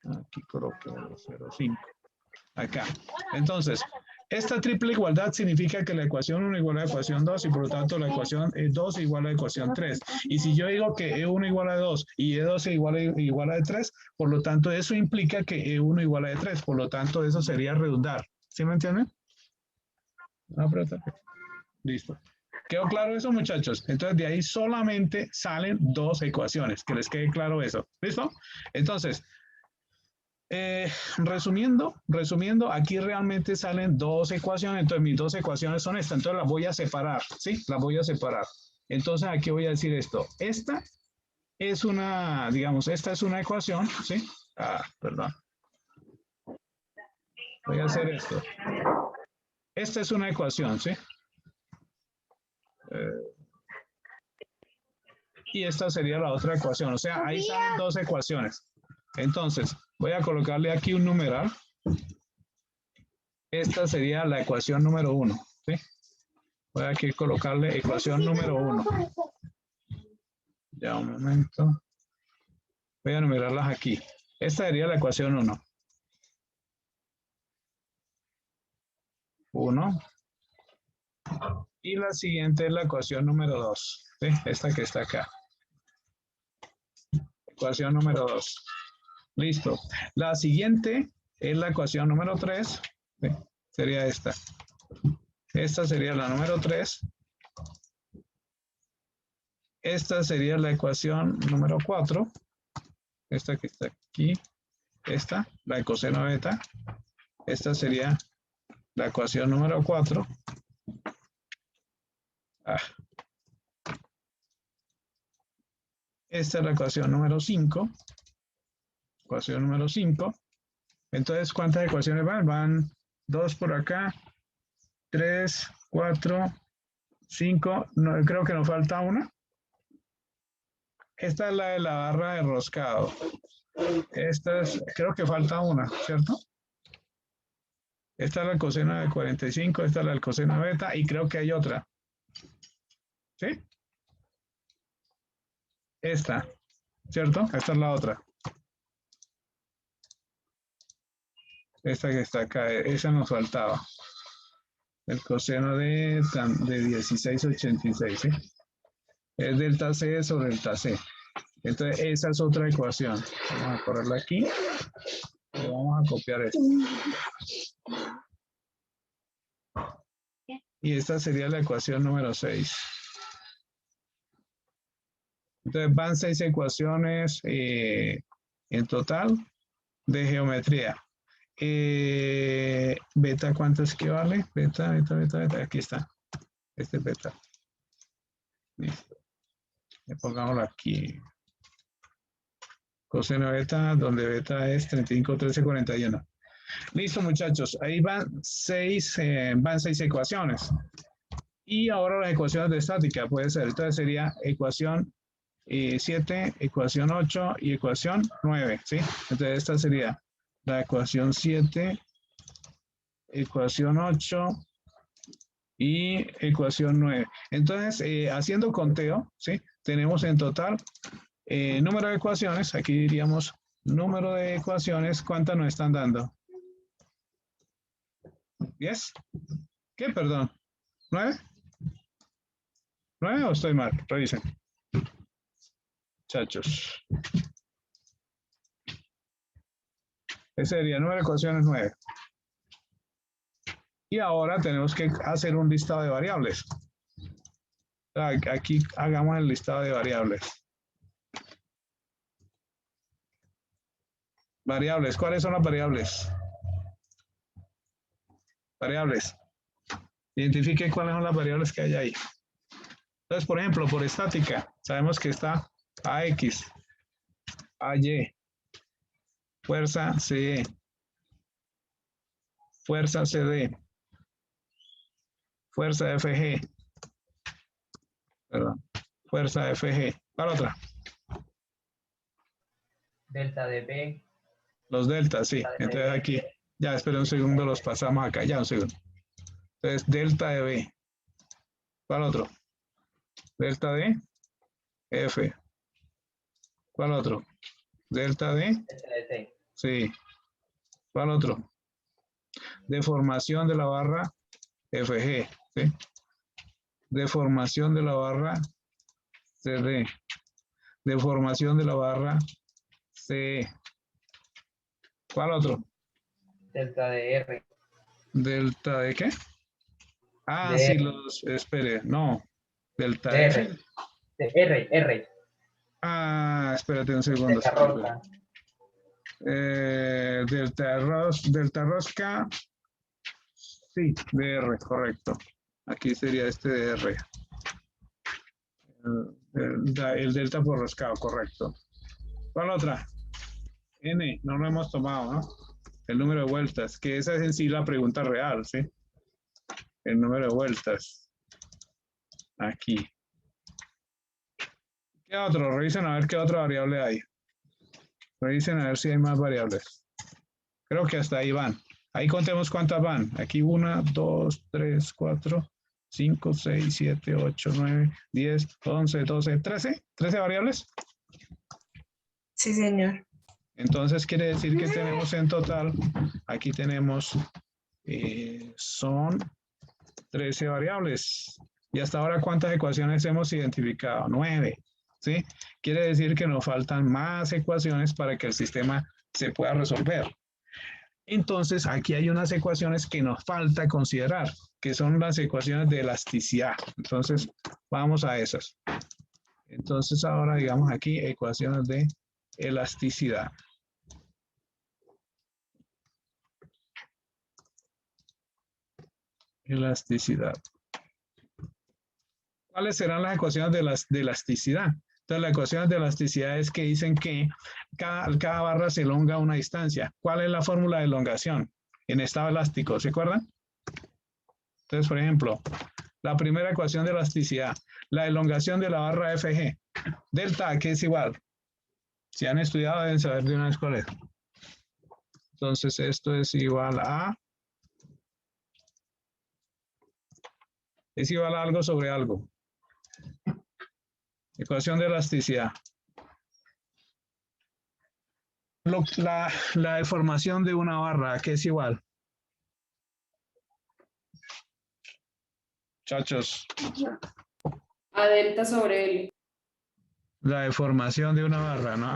Aquí coloqué 0,5. Acá. Entonces, esta triple igualdad significa que la ecuación 1 igual a la ecuación 2 y por lo tanto la ecuación E2 igual a la ecuación 3. Y si yo digo que E1 igual a 2 y E2 igual a 3, por lo tanto eso implica que E1 igual a E3. Por lo tanto eso sería redundar. ¿Sí me entienden? No, pero listo. ¿Quedó claro eso, muchachos? Entonces de ahí solamente salen dos ecuaciones. Que les quede claro eso. ¿Listo? Entonces, resumiendo, aquí realmente salen dos ecuaciones. Entonces mis dos ecuaciones son estas. Entonces las voy a separar. ¿Sí? Las voy a separar. Entonces aquí voy a decir esto. Esta es una, digamos, esta es una ecuación. ¿Sí? Perdón. Voy a hacer esto. Esta es una ecuación, ¿sí? Y esta sería la otra ecuación. O sea, ahí salen dos ecuaciones. Entonces, voy a colocarle aquí un numeral. Esta sería la ecuación número 1, ¿sí? Voy aquí a colocarle ecuación número 1. Ya, un momento. Voy a numerarlas aquí. Esta sería la ecuación 1. 1. Y la siguiente es la ecuación número 2. ¿Sí? Esta que está acá. Ecuación número 2. Listo. La siguiente es la ecuación número 3. ¿Sí? Sería esta. Esta sería la número 3. Esta sería la ecuación número 4. Esta que está aquí. Esta, la de coseno beta. Esta sería la ecuación número 4. Esta es la ecuación número 5. Ecuación número 5. Entonces, ¿cuántas ecuaciones van? Van 2 por acá, 3, 4, 5. No, creo que nos falta una. Esta es la de la barra de roscado. Esta es, creo que falta una, ¿cierto? Esta es la coseno de 45, esta es la del coseno beta y creo que hay otra. ¿Sí? Esta, ¿cierto? Esta es la otra. Esta que está acá, esa nos faltaba. El coseno de 1686, ¿sí? Es delta C sobre delta C. Entonces, esa es otra ecuación. Vamos a ponerla aquí. Y vamos a copiar esto. Y esta sería la ecuación número 6. Entonces, van 6 ecuaciones en total de geometría. Beta, ¿cuánto es que vale? Beta. Aquí está. Este es beta. Listo. Pongámoslo aquí. Coseno beta, donde beta es 35, 13, 41. Listo, muchachos. Ahí van 6 ecuaciones. Y ahora las ecuaciones de estática puede ser. Entonces sería ecuación 7, ecuación 8 y ecuación 9. ¿Sí? Entonces esta sería la ecuación 7, ecuación 8 y ecuación 9. Entonces, haciendo conteo, ¿sí? Tenemos en total número de ecuaciones. Aquí diríamos número de ecuaciones. ¿Cuántas nos están dando? ¿10? ¿Qué? Perdón. ¿9? ¿9 o estoy mal? Revisen. Muchachos. Ese sería número de ecuaciones 9. Y ahora tenemos que hacer un listado de variables. Aquí hagamos el listado de variables. Variables. ¿Cuáles son las variables? Variables. Identifique cuáles son las variables que hay ahí. Entonces, por ejemplo, por estática, sabemos que está AX, AY, fuerza CE, fuerza CD, fuerza FG, perdón, fuerza FG. ¿Cuál otra? delta de B. Los deltas, sí. Delta de Entonces B. aquí, ya, espera un segundo, los pasamos acá, ya un segundo. Entonces, delta de B. ¿Cuál otro? Delta de F. ¿Cuál otro? Delta de, Delta de T. sí. ¿Cuál otro? Deformación de la barra FG, ¿sí? Deformación de la barra CD. Deformación de la barra CE. ¿Cuál otro? Delta de R. ¿Delta de qué? Ah, De sí, R. espere, no. Delta De F. R. De R. R. Ah, espérate un segundo. Delta rosca. Delta rosca. Sí, DR, correcto. Aquí sería este DR. El delta por roscado, correcto. ¿Cuál otra? N, no lo hemos tomado, ¿no? El número de vueltas, que esa es en sí la pregunta real, ¿sí? El número de vueltas. Aquí. ¿Qué otro? Revisen a ver qué otra variable hay. Revisen a ver si hay más variables. Creo que hasta ahí van. Ahí contemos cuántas van. Aquí 1, 2, 3, 4, 5, 6, 7, 8, 9, 10, 11, 12, 13. ¿13 variables? Sí, señor. Entonces quiere decir que tenemos en total, aquí tenemos, son 13 variables. Y hasta ahora, ¿cuántas ecuaciones hemos identificado? 9. ¿Sí? Quiere decir que nos faltan más ecuaciones para que el sistema se pueda resolver. Entonces, aquí hay unas ecuaciones que nos falta considerar, que son las ecuaciones de elasticidad. Entonces, vamos a esas. Entonces, ahora digamos aquí ecuaciones de elasticidad. Elasticidad. ¿Cuáles serán las ecuaciones de elasticidad? Entonces, las ecuaciones de elasticidad es que dicen que cada barra se elonga a una distancia. ¿Cuál es la fórmula de elongación en estado elástico? ¿Se acuerdan? Entonces, por ejemplo, la primera ecuación de elasticidad, la elongación de la barra FG. Delta, ¿qué es igual? Si han estudiado, deben saber de una vez cuál es. Entonces, esto es igual a... Es igual a algo sobre algo. Ecuación de elasticidad. La deformación de una barra, ¿qué es igual? Muchachos. A delta sobre L. La deformación de una barra, ¿no?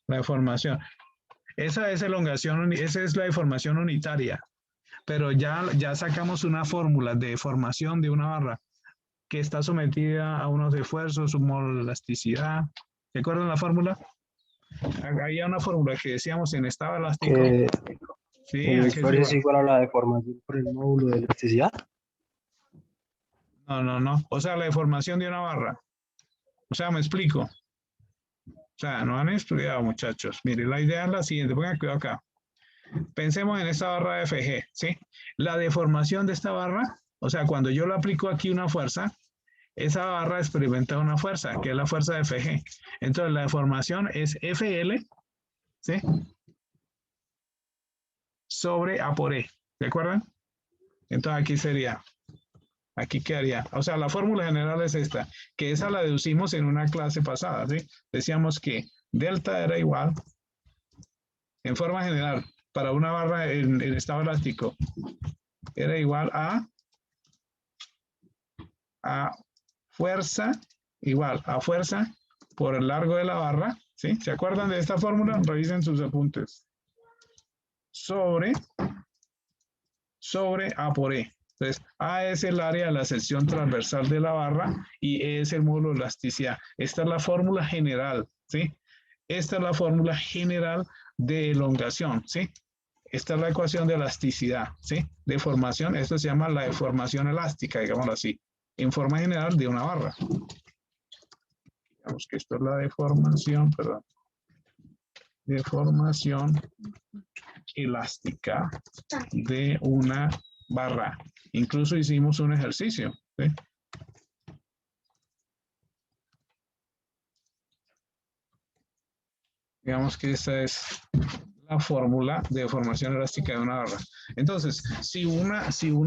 La deformación. Esa es elongación, esa es la deformación unitaria. Pero ya sacamos una fórmula de deformación de una barra que está sometida a unos esfuerzos, su elasticidad. ¿Se acuerdan la fórmula? Había una fórmula que decíamos en estado elástico. Que Sí, el esfuerzo es igual a la deformación por el módulo de elasticidad. No. O sea, la deformación de una barra. O sea, me explico. O sea, no han estudiado, muchachos. Mire, la idea es la siguiente. Pongan cuidado acá. Pensemos en esta barra FG, ¿sí? La deformación de esta barra, o sea, cuando yo le aplico aquí una fuerza, esa barra experimenta una fuerza, que es la fuerza de FG. Entonces, la deformación es FL, ¿sí? Sobre A por E. ¿De acuerdo? Entonces, aquí sería, aquí quedaría. O sea, la fórmula general es esta, que esa la deducimos en una clase pasada, ¿sí? Decíamos que delta era igual, en forma general, para una barra en estado elástico, era igual a fuerza, igual a fuerza por el largo de la barra, ¿sí? ¿Se acuerdan de esta fórmula? Revisen sus apuntes. Sobre A por E. Entonces, A es el área de la sección transversal de la barra y E es el módulo de elasticidad. Esta es la fórmula general, ¿sí? Esta es la fórmula general de elongación, ¿sí? Esta es la ecuación de elasticidad, ¿sí? Deformación, esto se llama la deformación elástica, digámoslo así, en forma general de una barra. Digamos que esto es la deformación, perdón. Deformación elástica de una barra. Incluso hicimos un ejercicio, ¿sí? Digamos que esta es la fórmula de deformación elástica de una barra. Entonces, si una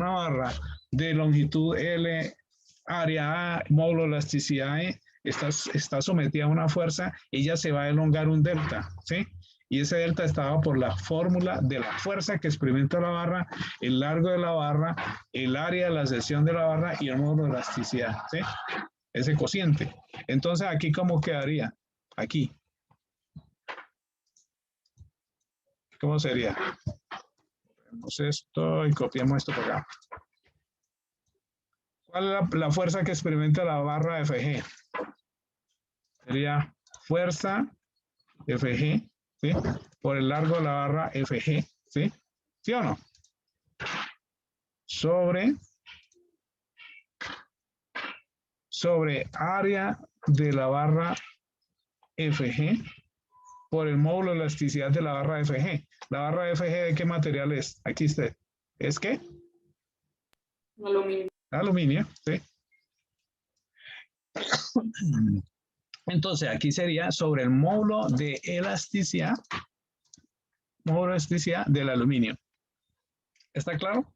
barra de longitud L, área A, módulo de elasticidad E, está sometida a una fuerza, ella se va a elongar un delta, ¿sí? Y ese delta está dado por la fórmula de la fuerza que experimenta la barra, el largo de la barra, el área de la sección de la barra y el módulo de elasticidad, ¿sí? Ese cociente. Entonces, ¿aquí cómo quedaría? Aquí. ¿Cómo sería? Copiamos esto y copiamos esto por acá. ¿Cuál es la fuerza que experimenta la barra FG? Sería fuerza FG, ¿sí? Por el largo de la barra FG, ¿sí? ¿Sí o no? Sobre área de la barra FG por el módulo de elasticidad de la barra FG. ¿La barra FG de qué material es? Aquí está. ¿Es qué? Aluminio. Aluminio, sí. Entonces, aquí sería sobre el módulo de elasticidad del aluminio. ¿Está claro?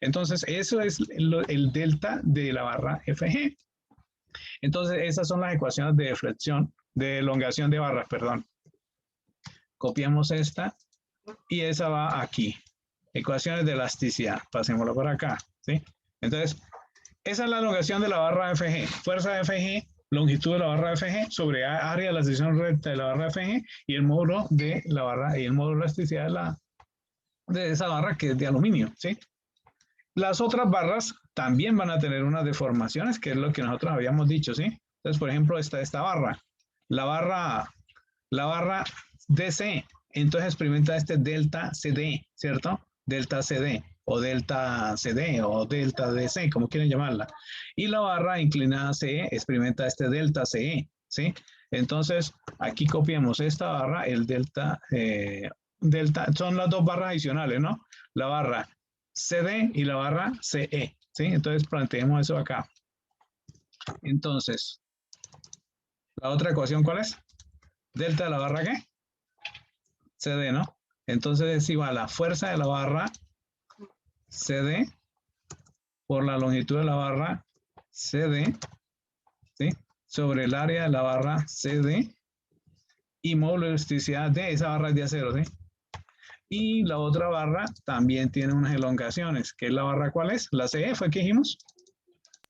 Entonces, eso es el delta de la barra FG. Entonces, esas son las ecuaciones de deflexión, de elongación de barras, perdón. Copiamos esta y esa va aquí. Ecuaciones de elasticidad. Pasémoslo por acá, ¿sí? Entonces, esa es la elongación de la barra FG. Fuerza FG, longitud de la barra FG sobre área de la sección recta de la barra FG y el módulo de la barra y el módulo de elasticidad de esa barra que es de aluminio, ¿sí? Las otras barras también van a tener unas deformaciones, que es lo que nosotros habíamos dicho, ¿sí? Entonces, por ejemplo, esta barra. La barra DC, entonces experimenta este delta CD, ¿cierto? Delta CD o delta CD o delta DC, como quieren llamarla. Y la barra inclinada CE experimenta este delta CE, ¿sí? Entonces, aquí copiamos esta barra, el delta, son las dos barras adicionales, ¿no? La barra CD y la barra CE, ¿sí? Entonces, planteemos eso acá. Entonces, ¿la otra ecuación cuál es? Delta de la barra, ¿qué? CD, ¿no? Entonces es igual a la fuerza de la barra CD por la longitud de la barra CD, ¿sí? Sobre el área de la barra CD y módulo de elasticidad de esa barra es de acero, ¿sí? Y la otra barra también tiene unas elongaciones, que es la barra, ¿cuál es? La CE, ¿fue que dijimos?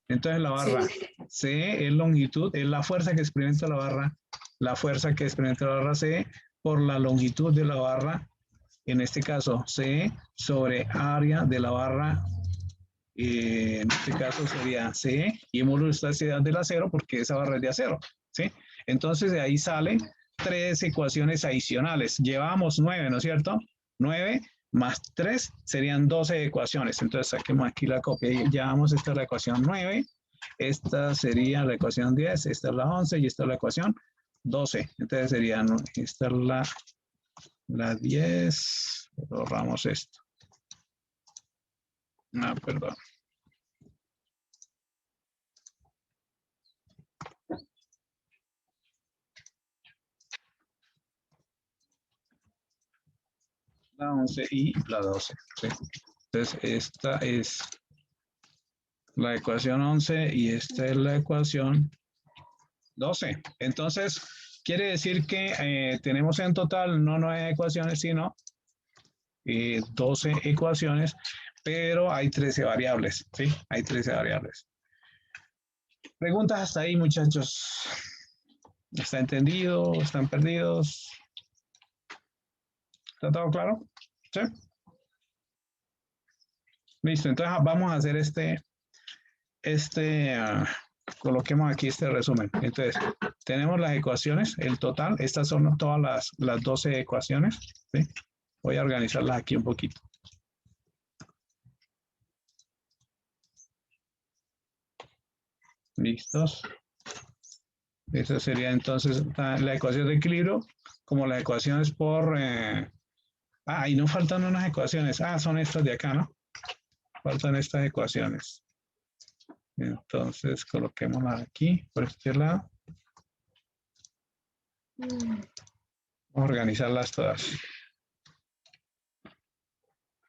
Entonces la barra CE es longitud, es la fuerza que experimenta la barra, CE por la longitud de la barra, en este caso CE sobre área de la barra, en este caso sería CE y el módulo de elasticidad del acero porque esa barra es de acero, ¿sí? Entonces de ahí salen 3 ecuaciones adicionales. Llevamos 9, ¿no es cierto? 9 más 3 serían 12 ecuaciones. Entonces saquemos aquí la copia y llevamos esta es la ecuación 9, esta sería la ecuación 10, esta es la 11 y esta es la ecuación 12. Entonces sería, esta es la 10, borramos esto. No, perdón. La 11 y la 12. ¿Sí? Entonces, esta es la ecuación 11 y esta es la ecuación 12. Entonces, quiere decir que tenemos en total no 9 ecuaciones, sino 12 ecuaciones, pero hay 13 variables. ¿Sí? Hay 13 variables. Preguntas hasta ahí, muchachos. ¿Está entendido? ¿Están perdidos? ¿Está todo claro? ¿Sí? Listo, entonces vamos a hacer coloquemos aquí este resumen. Entonces, tenemos las ecuaciones, el total, estas son todas las 12 ecuaciones, ¿sí? Voy a organizarlas aquí un poquito. ¿Listos? Esa sería entonces la ecuación de equilibrio, como las ecuaciones por... y no faltan unas ecuaciones. Son estas de acá, ¿no? Faltan estas ecuaciones. Entonces, coloquémoslas aquí, por este lado. Vamos a organizarlas todas.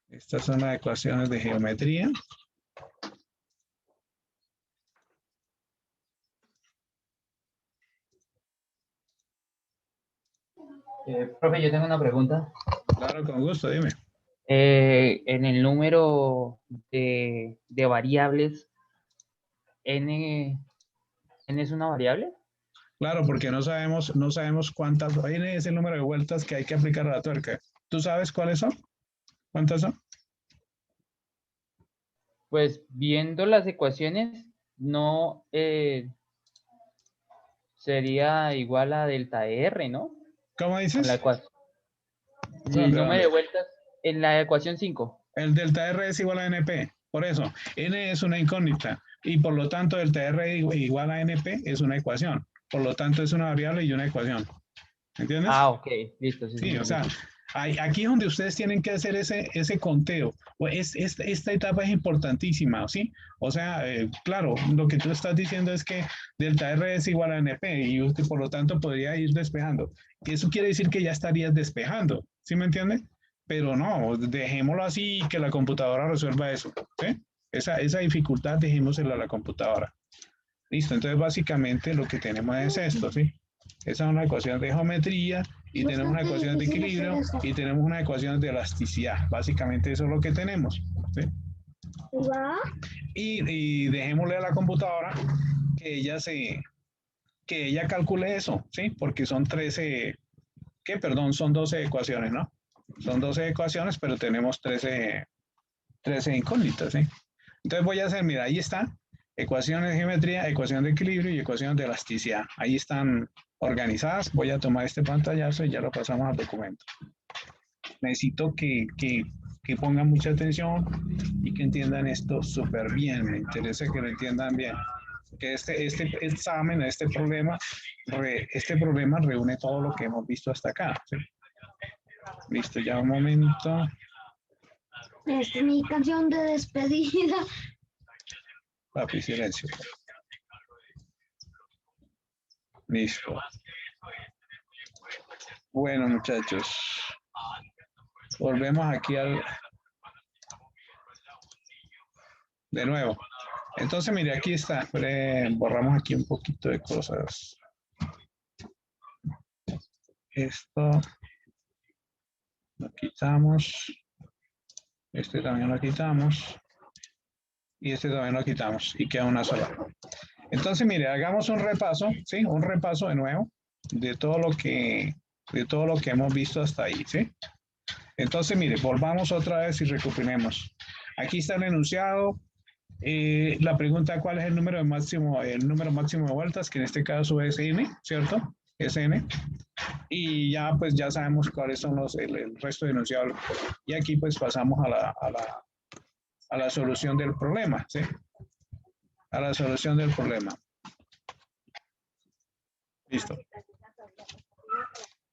Estas son las ecuaciones de geometría. Profe, yo tengo una pregunta. Claro, con gusto, dime. En el número de variables, n es una variable. Claro, porque no sabemos cuántas, n es el número de vueltas que hay que aplicar a la tuerca. ¿Tú sabes cuáles son? ¿Cuántas son? Pues viendo las ecuaciones, no sería igual a delta R, ¿no? ¿Cómo dices? La ecuación. No, El pero- número de vueltas en la ecuación 5. El delta R es igual a NP. Por eso, n es una incógnita y por lo tanto delta R igual a NP es una ecuación. Por lo tanto es una variable y una ecuación. ¿Entiendes? Ah, ok, listo. Sí, o sea, aquí es donde ustedes tienen que hacer ese conteo. Esta etapa es importantísima, ¿sí? O sea, claro, lo que tú estás diciendo es que delta R es igual a NP y usted por lo tanto podría ir despejando. Eso quiere decir que ya estarías despejando, ¿sí me entiende? Pero no, dejémoslo así y que la computadora resuelva eso, ¿sí? Esa dificultad dejémosela a la computadora. Listo, entonces básicamente lo que tenemos es esto, ¿sí? Esa es una ecuación de geometría y tenemos una ecuación de equilibrio y tenemos una ecuación de elasticidad. Básicamente eso es lo que tenemos, ¿sí? Y dejémosle a la computadora que ella calcule eso, ¿sí? Porque son 12 ecuaciones, ¿no? Son 12 ecuaciones, pero tenemos 13 incógnitas, ¿sí? Entonces voy a hacer, mira, ahí está, ecuaciones de geometría, ecuación de equilibrio y ecuación de elasticidad. Ahí están organizadas. Voy a tomar este pantallazo y ya lo pasamos al documento. Necesito que pongan mucha atención y que entiendan esto súper bien. Me interesa que lo entiendan bien. Que este examen, este problema reúne todo lo que hemos visto hasta acá, ¿sí? Listo, ya un momento. Esta es mi canción de despedida. Papi, silencio. Listo. Bueno, muchachos. Volvemos aquí de nuevo. Entonces, mire, aquí está. Borramos aquí un poquito de cosas. Esto lo quitamos. Este también lo quitamos. Y este también lo quitamos. Y queda una sola. Entonces, mire, hagamos un repaso, ¿sí? Un repaso de nuevo de todo lo que hemos visto hasta ahí, ¿sí? Entonces, mire, volvamos otra vez y recuperemos. Aquí está el enunciado. La pregunta, ¿cuál es el número máximo de vueltas? Que en este caso es n, ¿cierto? Es n. Y ya, pues, ya sabemos cuáles son el resto de enunciados. Y aquí, pues, pasamos a la solución del problema, ¿sí? A la solución del problema. Listo.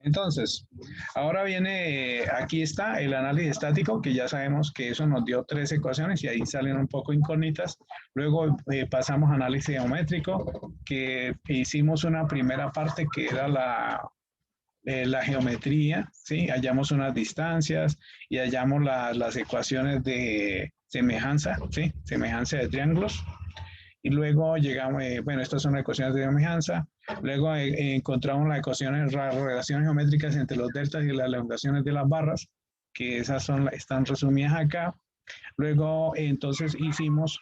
Entonces, ahora viene, aquí está el análisis estático, que ya sabemos que eso nos dio 3 ecuaciones y ahí salen un poco incógnitas. Luego pasamos a análisis geométrico, que hicimos una primera parte que era la geometría, ¿sí? Hallamos unas distancias y hallamos las ecuaciones de semejanza, ¿sí? Semejanza de triángulos. Y luego llegamos, bueno, estas son las ecuaciones de semejanza. Luego encontramos las relaciones geométricas entre los deltas y las elongaciones de las barras, que esas están resumidas acá. Luego, entonces,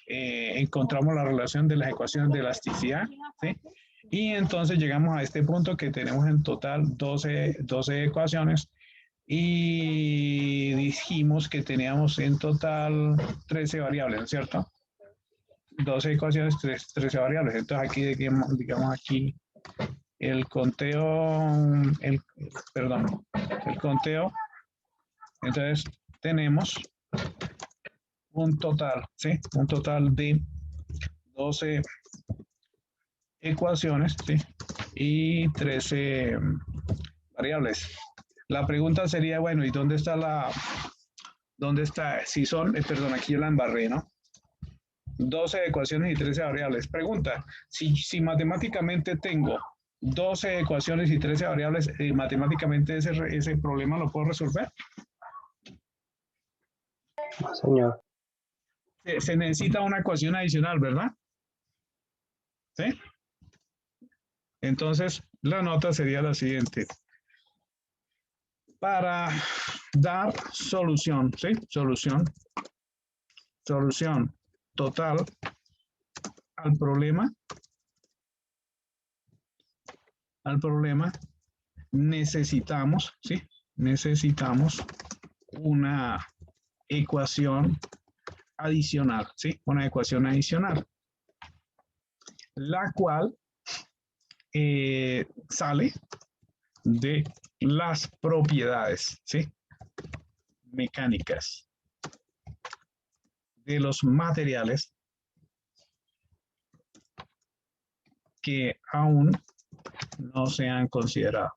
encontramos la relación de las ecuaciones de elasticidad, ¿sí? Y entonces llegamos a este punto que tenemos en total 12 ecuaciones y dijimos que teníamos en total 13 variables, ¿no es cierto? 12 ecuaciones, 13 variables. Entonces aquí, digamos aquí, el conteo. Entonces tenemos un total, ¿sí? Un total de 12 ecuaciones, ¿sí? Y 13 variables. La pregunta sería, bueno, ¿y dónde está si son, perdón, aquí yo la embarré, ¿no? 12 ecuaciones y 13 variables. Pregunta, si matemáticamente tengo 12 ecuaciones y 13 variables, matemáticamente ese problema lo puedo resolver. Señor. Se necesita una ecuación adicional, ¿verdad? ¿Sí? Entonces, la nota sería la siguiente. Para dar solución, ¿sí? Solución total al problema, necesitamos, ¿sí? Necesitamos una ecuación adicional, ¿sí? Una ecuación adicional, la cual sale de las propiedades, ¿sí? Mecánicas de los materiales que aún no se han considerado.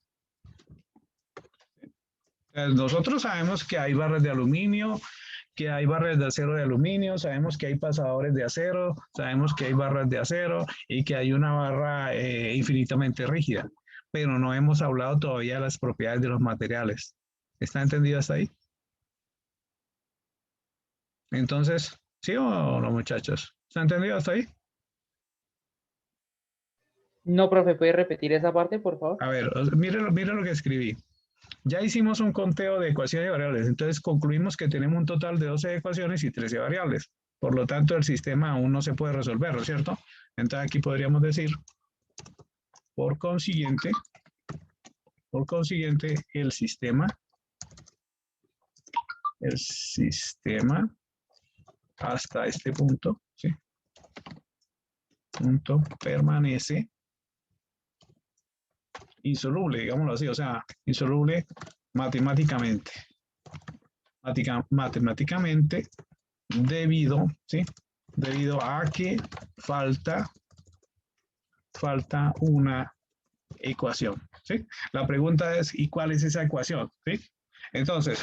Nosotros sabemos que hay barras de aluminio, que hay barras de acero de aluminio, sabemos que hay pasadores de acero, sabemos que hay barras de acero y que hay una barra infinitamente rígida, pero no hemos hablado todavía de las propiedades de los materiales. ¿Está entendido hasta ahí? Entonces, ¿sí o no, muchachos? ¿Está entendido hasta ahí? No, profe, ¿puede repetir esa parte, por favor? A ver, mire lo que escribí. Ya hicimos un conteo de ecuaciones y variables, entonces concluimos que tenemos un total de 12 ecuaciones y 13 variables. Por lo tanto, el sistema aún no se puede resolver, ¿no es cierto? Entonces aquí podríamos decir, por consiguiente, el sistema hasta este punto, ¿sí? Punto permanece insoluble, digámoslo así, o sea, insoluble matemáticamente. Matemáticamente debido, ¿sí? Debido a que falta una ecuación, ¿sí? La pregunta es, ¿y cuál es esa ecuación? ¿Sí? Entonces,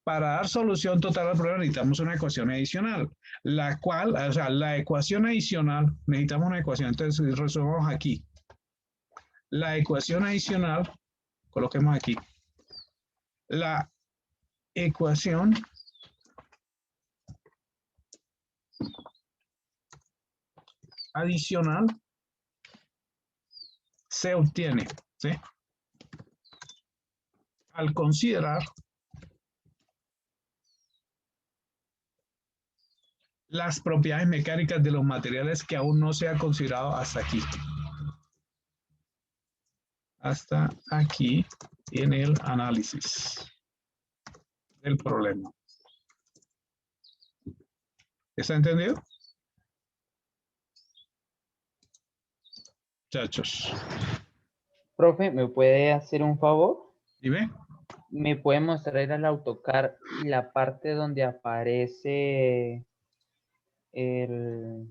para dar solución total al problema necesitamos una ecuación adicional, la cual, o sea, la ecuación adicional, necesitamos una ecuación, entonces resolvamos aquí. La ecuación adicional, coloquemos aquí, la ecuación adicional se obtiene, ¿sí? Al considerar las propiedades mecánicas de los materiales que aún no se ha considerado hasta aquí. Hasta aquí en el análisis del problema. ¿Está entendido? Muchachos. Profe, ¿me puede hacer un favor? Dime. ¿Me puede mostrar al AutoCAD la parte donde aparece el...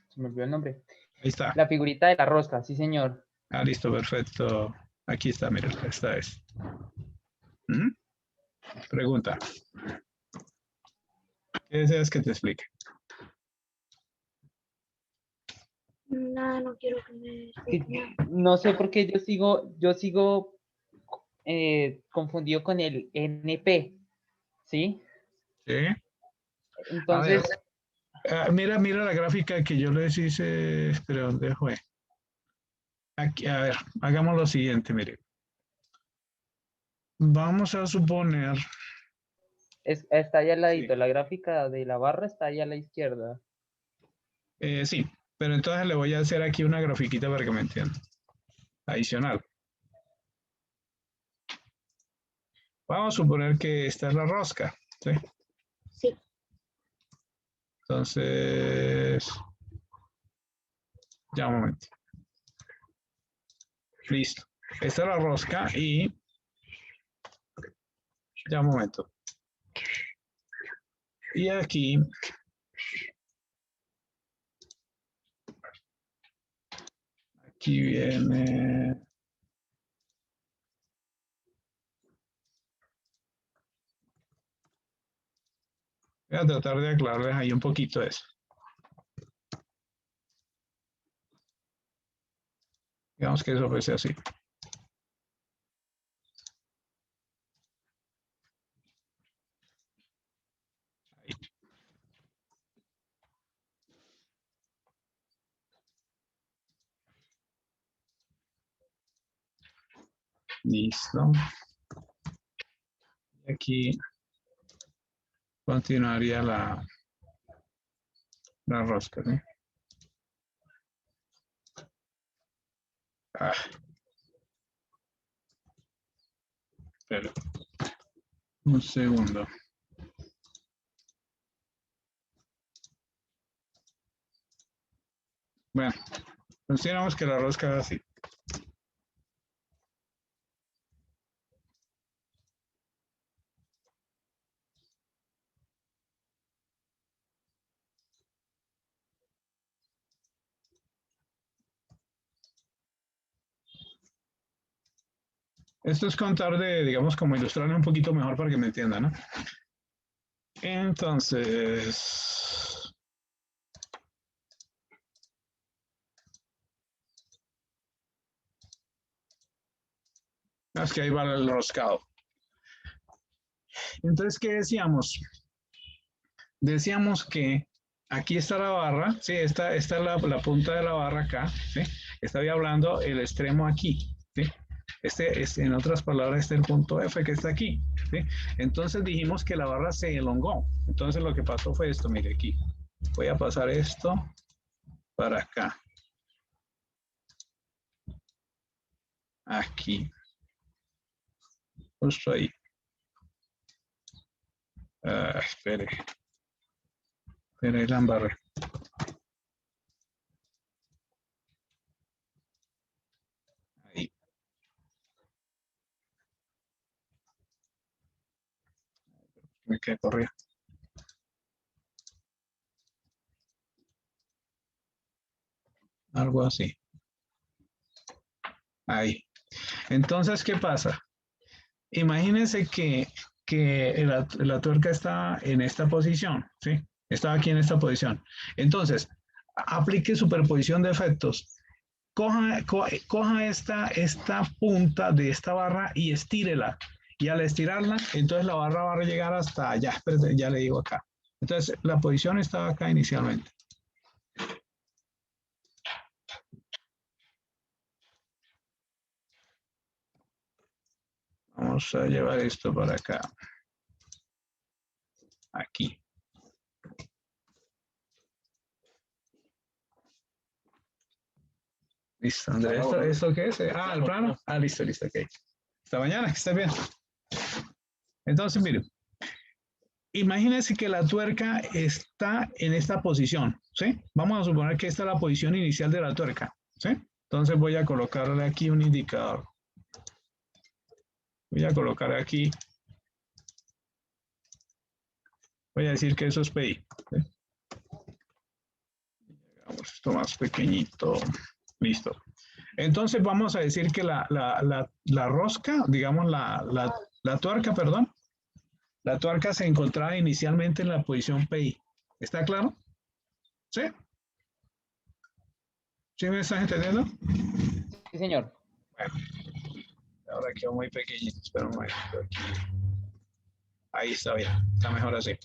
Se me olvidó el nombre. Ahí está. La figurita de la rosca, sí, señor. Ah, listo, perfecto. Aquí está, mira, esta es. ¿Mm? Pregunta. ¿Qué deseas que te explique? Nada, no quiero que me explique. No sé por qué yo sigo confundido con el NP, ¿sí? Sí. Entonces, Mira la gráfica que yo les hice. Espera, ¿dónde fue? Aquí, a ver, hagamos lo siguiente, mire. Vamos a suponer. está ahí al ladito, Sí. la gráfica de la barra está ahí a la izquierda. Sí, pero entonces le voy a hacer aquí una grafiquita para que me entiendan. Adicional. Vamos a suponer que esta es la rosca, ¿sí? Sí. Entonces, ya un momento. Listo. Esta es la rosca y ya un momento. Y aquí viene. Voy a tratar de aclararles ahí un poquito eso. Digamos que eso fuese así. Ahí. Listo. Y aquí continuaría la rosca, ¿sí? Ah. Espera. Un segundo. Bueno, consideramos que la rosca es así. Esto es contar de, digamos, como ilustrarlo un poquito mejor para que me entiendan, ¿no? Entonces, es que ahí va el roscado. Entonces, ¿qué decíamos? Decíamos que aquí está la barra, sí, esta es la punta de la barra acá, ¿sí? Estaba hablando el extremo aquí, ¿sí? Este es, en otras palabras, este es el punto F que está aquí, ¿sí? Entonces dijimos que la barra se elongó. Entonces lo que pasó fue esto, mire aquí. Voy a pasar esto para acá. Aquí. Justo ahí. Espere. Espere, ahí la embarré. Ahí. Me quedé corriendo. Algo así. Ahí. Entonces, ¿qué pasa? Imagínense que la tuerca está en esta posición, ¿sí? Está aquí en esta posición. Entonces, aplique superposición de efectos. Coja esta punta de esta barra y estírela. Y al estirarla, entonces la barra va a llegar hasta allá. Espérate, ya le digo acá. Entonces, la posición estaba acá inicialmente. Vamos a llevar esto para acá. Aquí. Listo, Andrés. ¿Esto qué es? Ah, el plano. Ah, listo, ok. Hasta mañana, que esté bien. Entonces, mire. Imagínense que la tuerca está en esta posición, ¿sí? Vamos a suponer que esta es la posición inicial de la tuerca, ¿sí? Entonces voy a colocarle aquí un indicador. Voy a colocar aquí. Voy a decir que eso es PI. ¿Sí? Hagamos esto más pequeñito. Listo. Entonces vamos a decir que la rosca, digamos la tuerca, perdón. La tuerca se encontraba inicialmente en la posición PI. ¿Está claro? ¿Sí? ¿Sí me estás entendiendo? Sí, señor. Bueno. Ahora quedó muy pequeñito. Espera un momento. Ahí está bien. Está mejor así.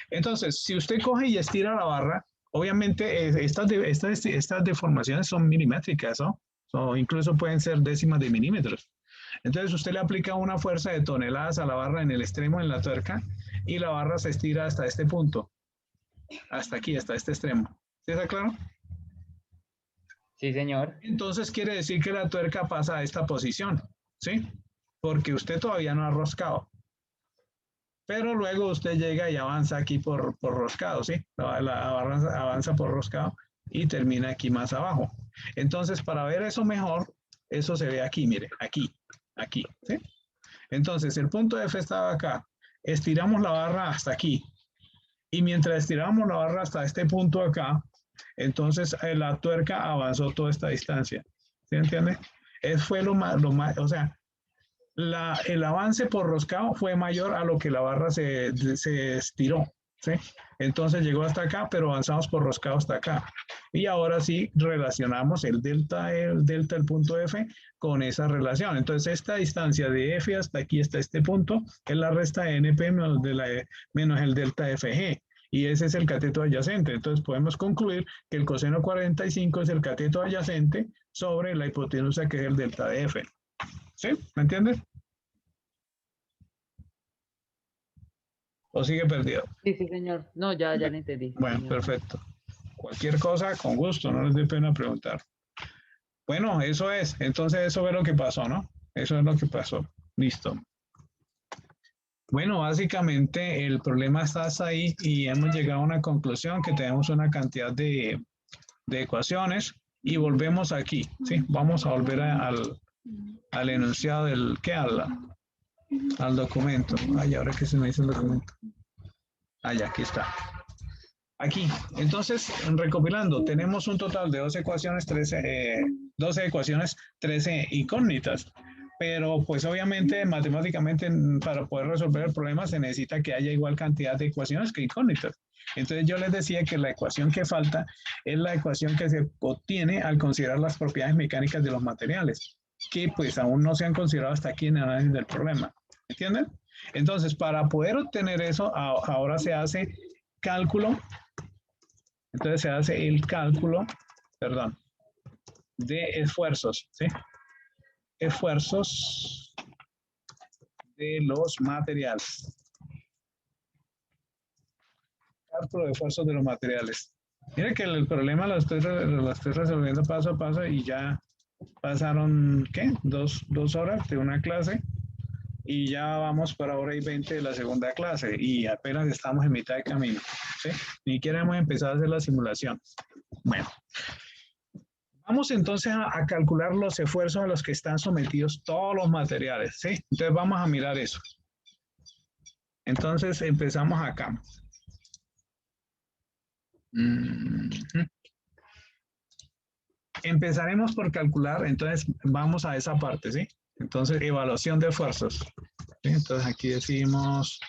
Entonces, si usted coge y estira la barra, obviamente estas deformaciones son milimétricas, ¿no? O incluso pueden ser décimas de milímetros. Entonces usted le aplica una fuerza de toneladas a la barra en el extremo, en la tuerca, y la barra se estira hasta este punto. Hasta aquí, hasta este extremo. ¿Sí está claro? Sí, señor. Entonces quiere decir que la tuerca pasa a esta posición, ¿sí? Porque usted todavía no ha roscado. Pero luego usted llega y avanza aquí por roscado, ¿sí? La barra avanza por roscado y termina aquí más abajo. Entonces, para ver eso mejor, eso se ve aquí, mire, aquí, ¿sí? Entonces, el punto F estaba acá. Estiramos la barra hasta aquí. Y mientras estiramos la barra hasta este punto acá, entonces la tuerca avanzó toda esta distancia. ¿Sí entiende? Eso fue lo más, o sea, el avance por roscado fue mayor a lo que la barra se estiró. ¿sí? Entonces llegó hasta acá, pero avanzamos por roscado hasta acá. Y ahora sí relacionamos el delta del punto F con esa relación. Entonces esta distancia de F hasta aquí, hasta este punto, es la resta de NP menos el delta FG. Y ese es el cateto adyacente. Entonces podemos concluir que el coseno 45 es el cateto adyacente sobre la hipotenusa que es el delta de F. ¿Sí? ¿Me entiendes? ¿O sigue perdido? Sí, sí, señor. No, ya lo entendí. Bueno, señor. perfecto. Cualquier cosa, con gusto, no les dé pena preguntar. Bueno, eso es. Entonces eso es lo que pasó, ¿no? Eso es lo que pasó. Listo. Bueno, básicamente el problema está hasta ahí y hemos llegado a una conclusión que tenemos una cantidad de ecuaciones y volvemos aquí, ¿sí? Vamos a volver al enunciado del, ¿qué habla? Al documento. Ay, ahora que se me dice el documento. Ya, aquí está. Aquí. Entonces, recopilando, tenemos un total de 12 ecuaciones, 13 incógnitas. Pero, pues, obviamente, matemáticamente, para poder resolver el problema, se necesita que haya igual cantidad de ecuaciones que incógnitas. Entonces, yo les decía que la ecuación que falta es la ecuación que se obtiene al considerar las propiedades mecánicas de los materiales, que, pues, aún no se han considerado hasta aquí en el análisis del problema. ¿Entienden? Entonces, para poder obtener eso, ahora se hace cálculo. Entonces, se hace el cálculo, perdón, de esfuerzos, ¿sí? Esfuerzos de los materiales. Cálculo de esfuerzos de los materiales. Mire que el problema lo estoy resolviendo paso a paso y ya pasaron, ¿qué? Dos horas de una clase y ya vamos para hora y 20 de la segunda clase y apenas estamos en mitad de camino, ¿sí? Ni siquiera hemos empezado a hacer la simulación. Bueno. Vamos entonces a calcular los esfuerzos a los que están sometidos todos los materiales, ¿sí? Entonces vamos a mirar eso. Entonces empezamos acá. Empezaremos por calcular, entonces vamos a esa parte, ¿sí? Entonces, evaluación de esfuerzos. ¿Sí? Entonces aquí decimos,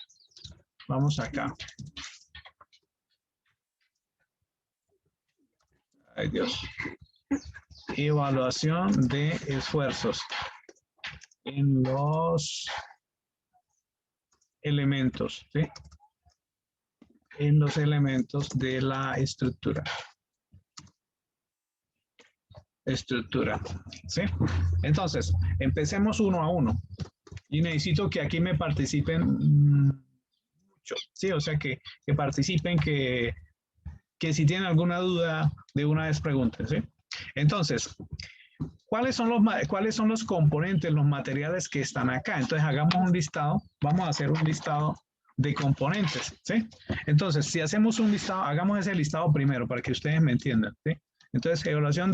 vamos acá. Ay, Dios. Evaluación de esfuerzos en los elementos, ¿sí? En los elementos de la estructura. ¿Sí? Entonces, empecemos uno a uno. Y necesito que aquí me participen mucho, ¿sí? O sea, que participen, que si tienen alguna duda, de una vez pregunten, ¿sí? Entonces, ¿cuáles son los componentes, los materiales que están acá? Entonces, hagamos un listado. Vamos a hacer un listado de componentes, ¿sí? Entonces, si hacemos un listado, hagamos ese listado primero para que ustedes me entiendan, ¿sí? Entonces, evaluación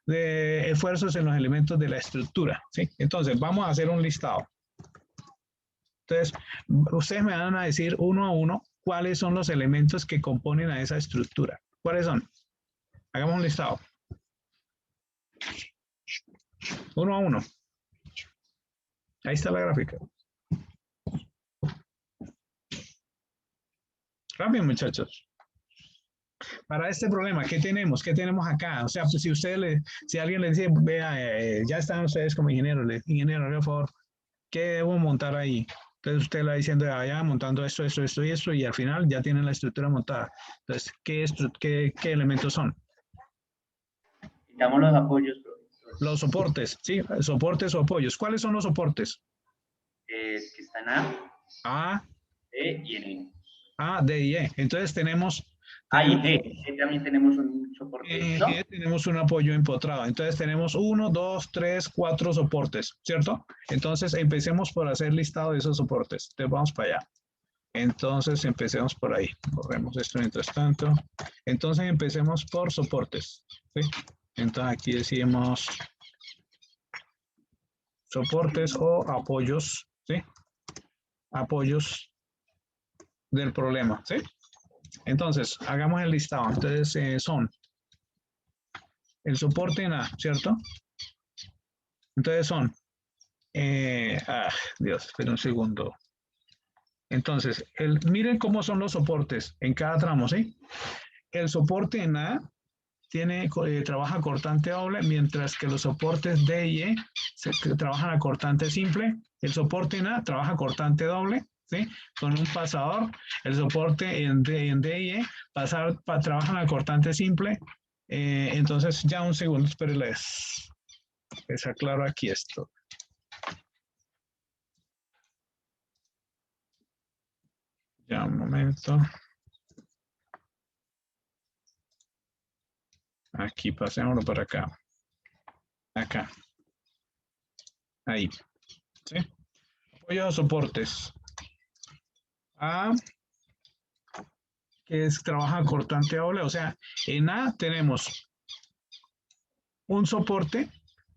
de esfuerzos en los elementos de la estructura, ¿sí? Entonces, vamos a hacer un listado. Entonces, ustedes me van a decir uno a uno cuáles son los elementos que componen a esa estructura. ¿Cuáles son? Hagamos un listado. Uno a uno. Ahí está la gráfica. Rápido, muchachos. Para este problema, ¿qué tenemos? ¿Qué tenemos acá? O sea, pues si alguien le dice, vea, ya están ustedes como ingeniero, por favor, ¿qué debo montar ahí? Entonces usted le va diciendo, ya montando esto y esto, y al final ya tienen la estructura montada. Entonces, ¿qué elementos son? Quitamos los apoyos, profesor. Los soportes, ¿sí? Soportes o apoyos. ¿Cuáles son los soportes? Que están A, D y N. A, D y E. Entonces tenemos... A y G. También tenemos un soporte, ¿no? Tenemos un apoyo empotrado. Entonces tenemos 1, 2, 3, 4 soportes, ¿cierto? Entonces empecemos por hacer listado de esos soportes. Entonces vamos para allá. Entonces empecemos por ahí. Borremos esto mientras tanto. Entonces empecemos por soportes, ¿sí? Entonces aquí decimos soportes o apoyos, ¿sí? Apoyos del problema, ¿sí? Entonces, hagamos el listado. Entonces, son el soporte en A, ¿cierto? Entonces son, Dios, espera un segundo. Entonces, miren cómo son los soportes en cada tramo, ¿sí? El soporte en A trabaja cortante doble, mientras que los soportes D y E trabajan a cortante simple. El soporte en A trabaja cortante doble, ¿sí? Con un pasador. El soporte en D y E trabajan a cortante simple. Entonces, ya un segundo, espero les aclaro aquí esto. Ya un momento. Aquí, pasémoslo para acá. Acá. Ahí. ¿Sí? Apoyo a soportes. A, que trabaja cortante doble. O sea, en A tenemos un soporte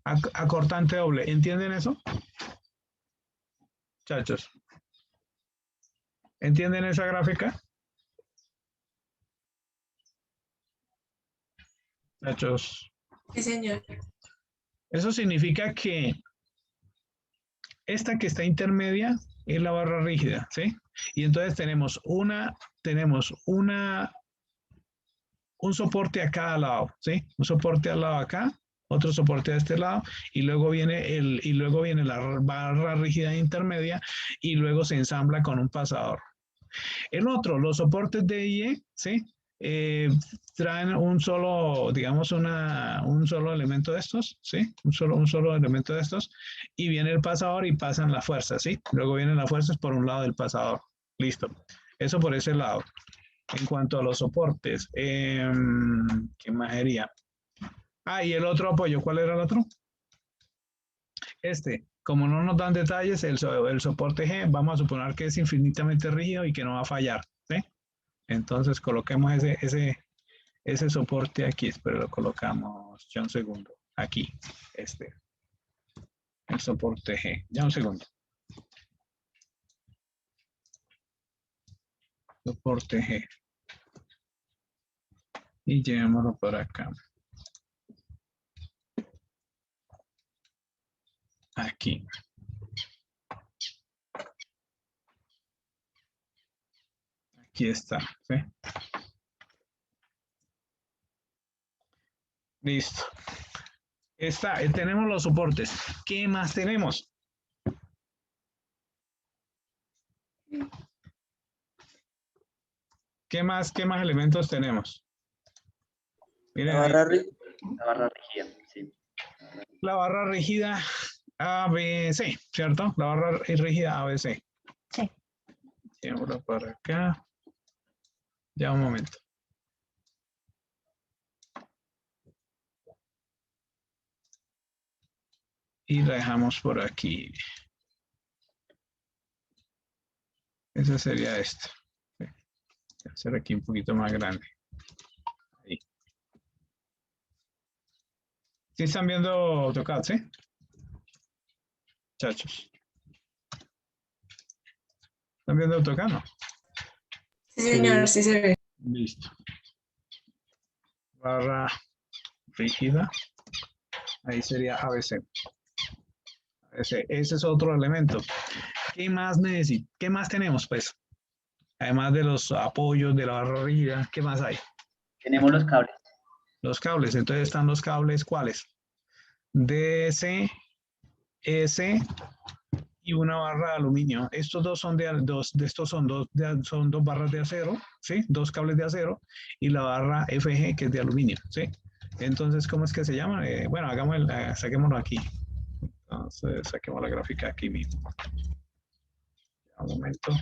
a cortante doble. ¿Entienden eso? Muchachos. ¿Entienden esa gráfica? Muchachos. Sí, señor. Eso significa que esta que está intermedia es la barra rígida, ¿sí? Y entonces tenemos un soporte a cada lado, ¿sí? Un soporte al lado acá, otro soporte a este lado, y luego viene la barra rígida intermedia, y luego se ensambla con un pasador. El otro, los soportes D y E, ¿sí? Traen un solo, digamos, un solo elemento de estos, ¿sí? Un solo elemento de estos, y viene el pasador y pasan las fuerzas, ¿sí? Luego vienen las fuerzas por un lado del pasador. Listo. Eso por ese lado. En cuanto a los soportes, ¿qué más sería? Ah, y el otro apoyo, ¿cuál era el otro? Como no nos dan detalles, el soporte G, vamos a suponer que es infinitamente rígido y que no va a fallar, ¿sí? Entonces coloquemos ese soporte aquí, espero lo colocamos ya un segundo, aquí, el soporte G, ya un segundo. Soporte G. Y llevémoslo por acá. Aquí. Aquí está, ¿sí? Listo. Tenemos los soportes. ¿Qué más tenemos? ¿Qué más elementos tenemos? Miren, La barra rígida, sí. La barra rígida ABC, ¿cierto? La barra rígida ABC. Sí. Llevémoslo para acá. Ya un momento. Y la dejamos por aquí. Ese sería esto. Voy a hacer aquí un poquito más grande. Ahí. ¿Sí están viendo AutoCAD, sí? Muchachos. ¿Están viendo AutoCAD, no? Sí, señor, sí se ve. Listo. Barra rígida. Ahí sería ABC. Ese es otro elemento. ¿Qué más necesito? ¿Qué más tenemos, pues? Además de los apoyos de la barra rígida, ¿qué más hay? Tenemos los cables. Los cables. Entonces están los cables, ¿cuáles? DC, EC y una barra de aluminio. Estos dos son son dos barras de acero, ¿sí? Dos cables de acero y la barra FG que es de aluminio, ¿sí? Entonces, ¿cómo es que se llama? Bueno, saquémoslo aquí. Entonces, saquemos la gráfica aquí mismo. Un momento.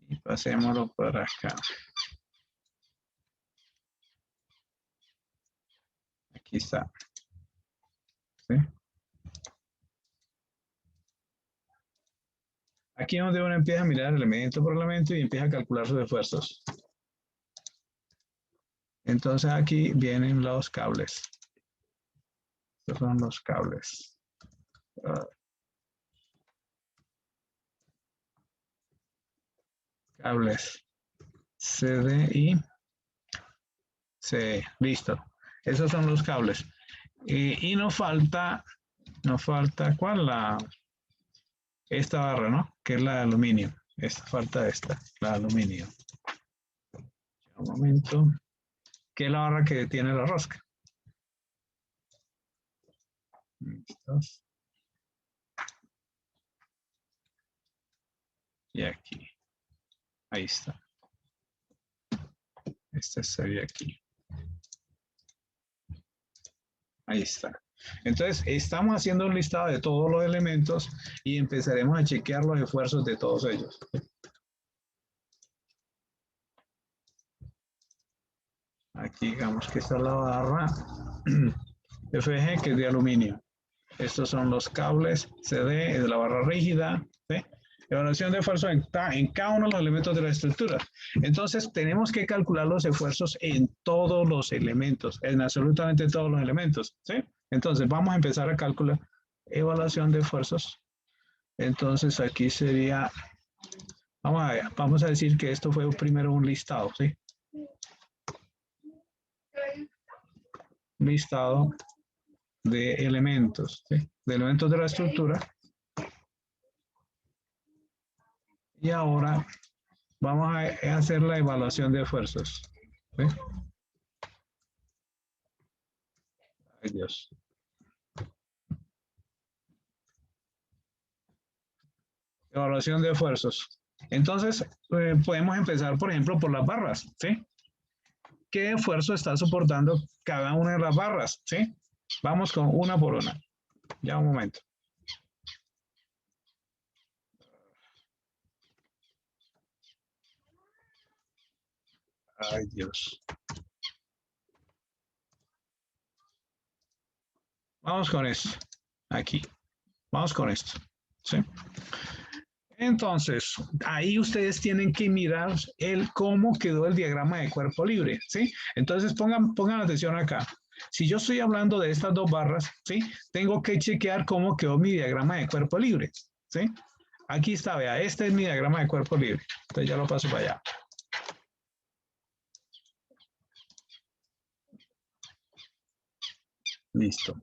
Y pasémoslo para acá. Aquí está. ¿Sí? Aquí es donde uno empieza a mirar elemento por elemento y empieza a calcular sus esfuerzos. Entonces aquí vienen los cables. Estos son los cables. Cables CD y C. Listo. Esos son los cables. Y nos falta, ¿cuál? Esta barra, ¿no? Que es la de aluminio. Falta esta, la de aluminio. Un momento. Que es la barra que tiene la rosca. ¿Listos? Y aquí. Ahí está. Esta sería aquí. Ahí está. Entonces, estamos haciendo un listado de todos los elementos y empezaremos a chequear los esfuerzos de todos ellos. Aquí digamos que esta es la barra FG, que es de aluminio. Estos son los cables CD, de la barra rígida. ¿Sí? Evaluación de esfuerzo en cada uno de los elementos de la estructura. Entonces, tenemos que calcular los esfuerzos en todos los elementos, en absolutamente todos los elementos. ¿Sí? Entonces, vamos a empezar a calcular evaluación de esfuerzos. Entonces, aquí sería, vamos a decir que esto fue primero un listado, ¿sí? Listado de elementos, ¿sí? De elementos de la estructura. Y ahora vamos a hacer la evaluación de esfuerzos. ¿Sí? Ay, Dios. Evaluación de esfuerzos. Entonces, podemos empezar, por ejemplo, por las barras, ¿sí? ¿Qué esfuerzo está soportando cada una de las barras? ¿Sí? Vamos con una por una. Ya un momento. Ay, Dios. Vamos con esto. Aquí. Vamos con esto. ¿Sí? Entonces, ahí ustedes tienen que mirar cómo quedó el diagrama de cuerpo libre, ¿sí? Entonces, pongan atención acá. Si yo estoy hablando de estas dos barras, ¿sí? Tengo que chequear cómo quedó mi diagrama de cuerpo libre, ¿sí? Aquí está, vea, este es mi diagrama de cuerpo libre. Entonces, ya lo paso para allá. Listo.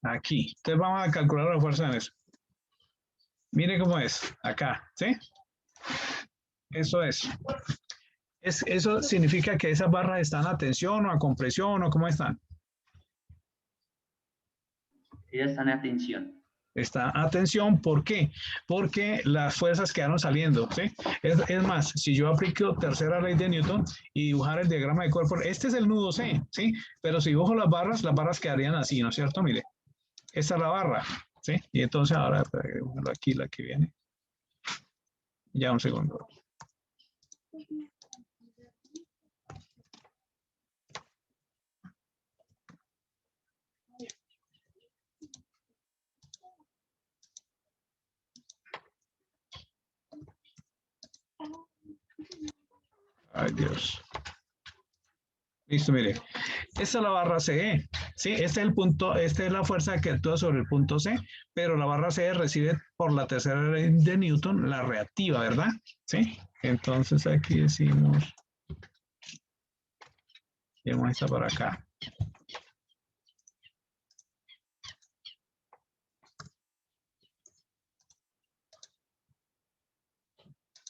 Aquí. Entonces, vamos a calcular la fuerza en eso. Mire cómo es, acá, ¿sí? Eso es. Eso significa que esas barras están a tensión o a compresión o cómo están. Ellas están en atención. Está a tensión, ¿por qué? Porque las fuerzas quedaron saliendo, ¿sí? Es más, si yo aplico tercera ley de Newton y dibujar el diagrama de cuerpo, este es el nudo C, ¿sí? Pero si dibujo las barras quedarían así, ¿no es cierto? Mire, esta es la barra, ¿sí? Y entonces ahora, aquí la que viene. Ya un segundo. Ay, Dios. Listo, mire. Esta es la barra CE, ¿sí? Este es el punto, esta es la fuerza que actúa sobre el punto C, pero la barra CE recibe por la tercera ley de Newton la reactiva, ¿verdad? ¿Sí? Entonces aquí decimos, llevamos esta para acá.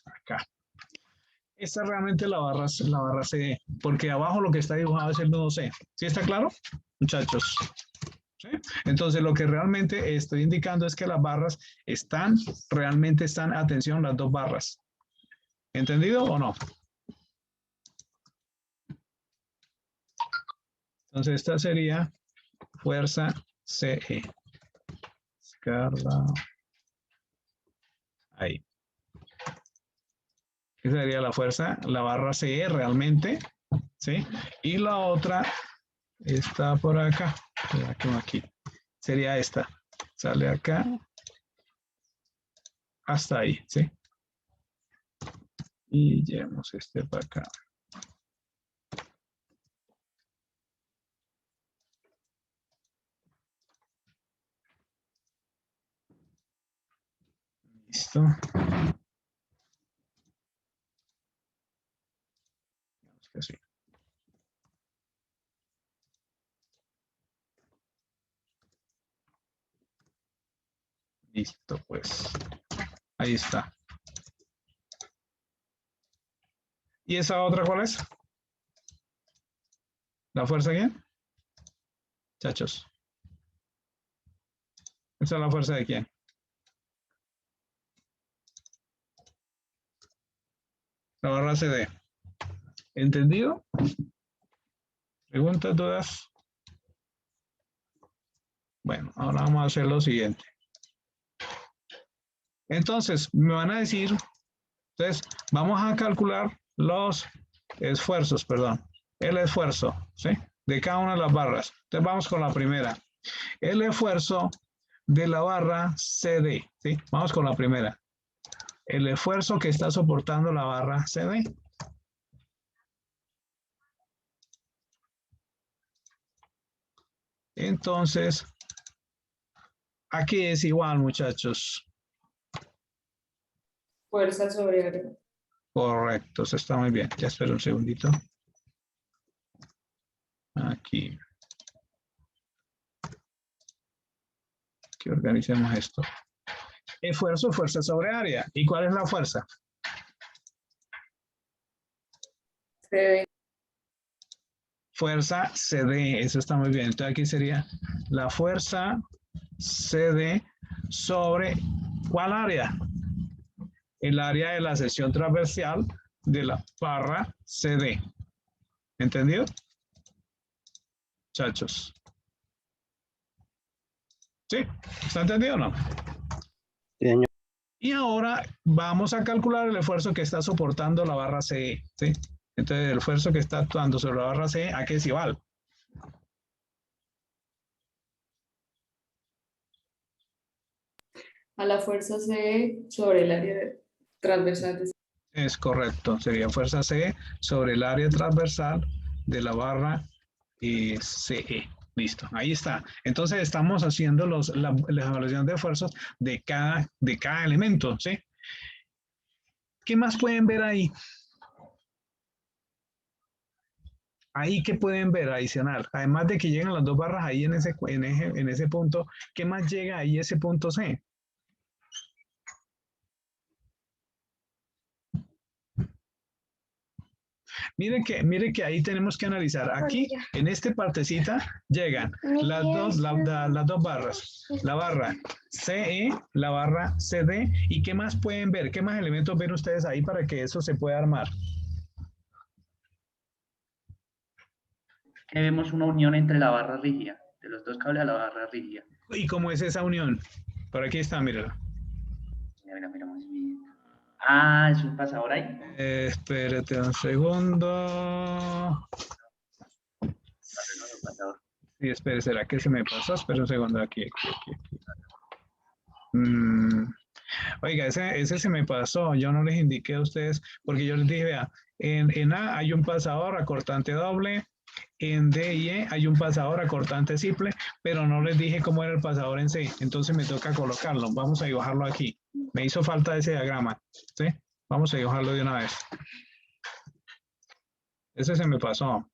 Acá. Esta es realmente la barra C, porque abajo lo que está dibujado es el nudo C. ¿Sí está claro, muchachos? ¿Sí? Entonces, lo que realmente estoy indicando es que las barras realmente están, atención, las dos barras. ¿Entendido o no? Entonces, esta sería fuerza CE. Escala. Ahí. Esa sería la fuerza, la barra CE realmente, ¿sí? Y la otra está por acá, aquí. Sería esta. Sale acá hasta ahí, ¿sí? Y llevamos este para acá. Listo. que sí. Listo, pues. Ahí está. ¿Y esa otra cuál es? ¿La fuerza quién? Chachos. ¿Esa es la fuerza de quién? La barra CD. ¿Entendido? ¿Preguntas, dudas? Bueno, ahora vamos a hacer lo siguiente. Entonces, me van a decir, entonces, vamos a calcular los esfuerzos, perdón, el esfuerzo, ¿sí? De cada una de las barras. Entonces, vamos con la primera. El esfuerzo de la barra CD, ¿sí? Vamos con la primera. El esfuerzo que está soportando la barra CD. Entonces, aquí es igual, muchachos. Fuerza sobre área. Correcto, eso está muy bien. Ya espero un segundito. Aquí. Que organicemos esto. Esfuerzo, fuerza sobre área. ¿Y cuál es la fuerza? CD. Fuerza CD, eso está muy bien. Entonces aquí sería la fuerza CD sobre ¿cuál área? El área de la sección transversal de la barra CD. ¿Entendido? Muchachos. ¿Sí? ¿Está entendido o no? Sí, señor. Y ahora vamos a calcular el esfuerzo que está soportando la barra CE. ¿Sí? Entonces, el esfuerzo que está actuando sobre la barra CE, ¿a qué es igual? A la fuerza C sobre el área transversal. Es correcto. Sería fuerza CE sobre el área transversal de la barra CE. Listo, ahí está. Entonces, estamos haciendo la evaluación de esfuerzos de cada elemento. ¿Sí? ¿Qué más pueden ver ahí? Ahí que pueden ver adicional, además de que llegan las dos barras ahí en ese punto, ¿qué más llega ahí ese punto C? Mire que ahí tenemos que analizar. Aquí, en esta partecita, llegan las dos barras. La barra CE, la barra CD. ¿Y qué más pueden ver? ¿Qué más elementos ven ustedes ahí para que eso se pueda armar? Que vemos una unión entre la barra rígida, de los dos cables a la barra rígida. ¿Y cómo es esa unión? Por aquí está, mírala. Mira, muy bien. Ah, es un pasador ahí. Espérate un segundo. Pasador. Sí, espere, ¿será que se me pasó? Espera un segundo, aquí. Oiga, ese se me pasó, yo no les indiqué a ustedes, porque yo les dije, vea, en A hay un pasador acortante doble, en D y E hay un pasador acortante simple, pero no les dije cómo era el pasador en C, entonces me toca colocarlo, vamos a dibujarlo aquí. Me hizo falta ese diagrama, ¿sí? Vamos a dibujarlo de una vez. Ese se me pasó.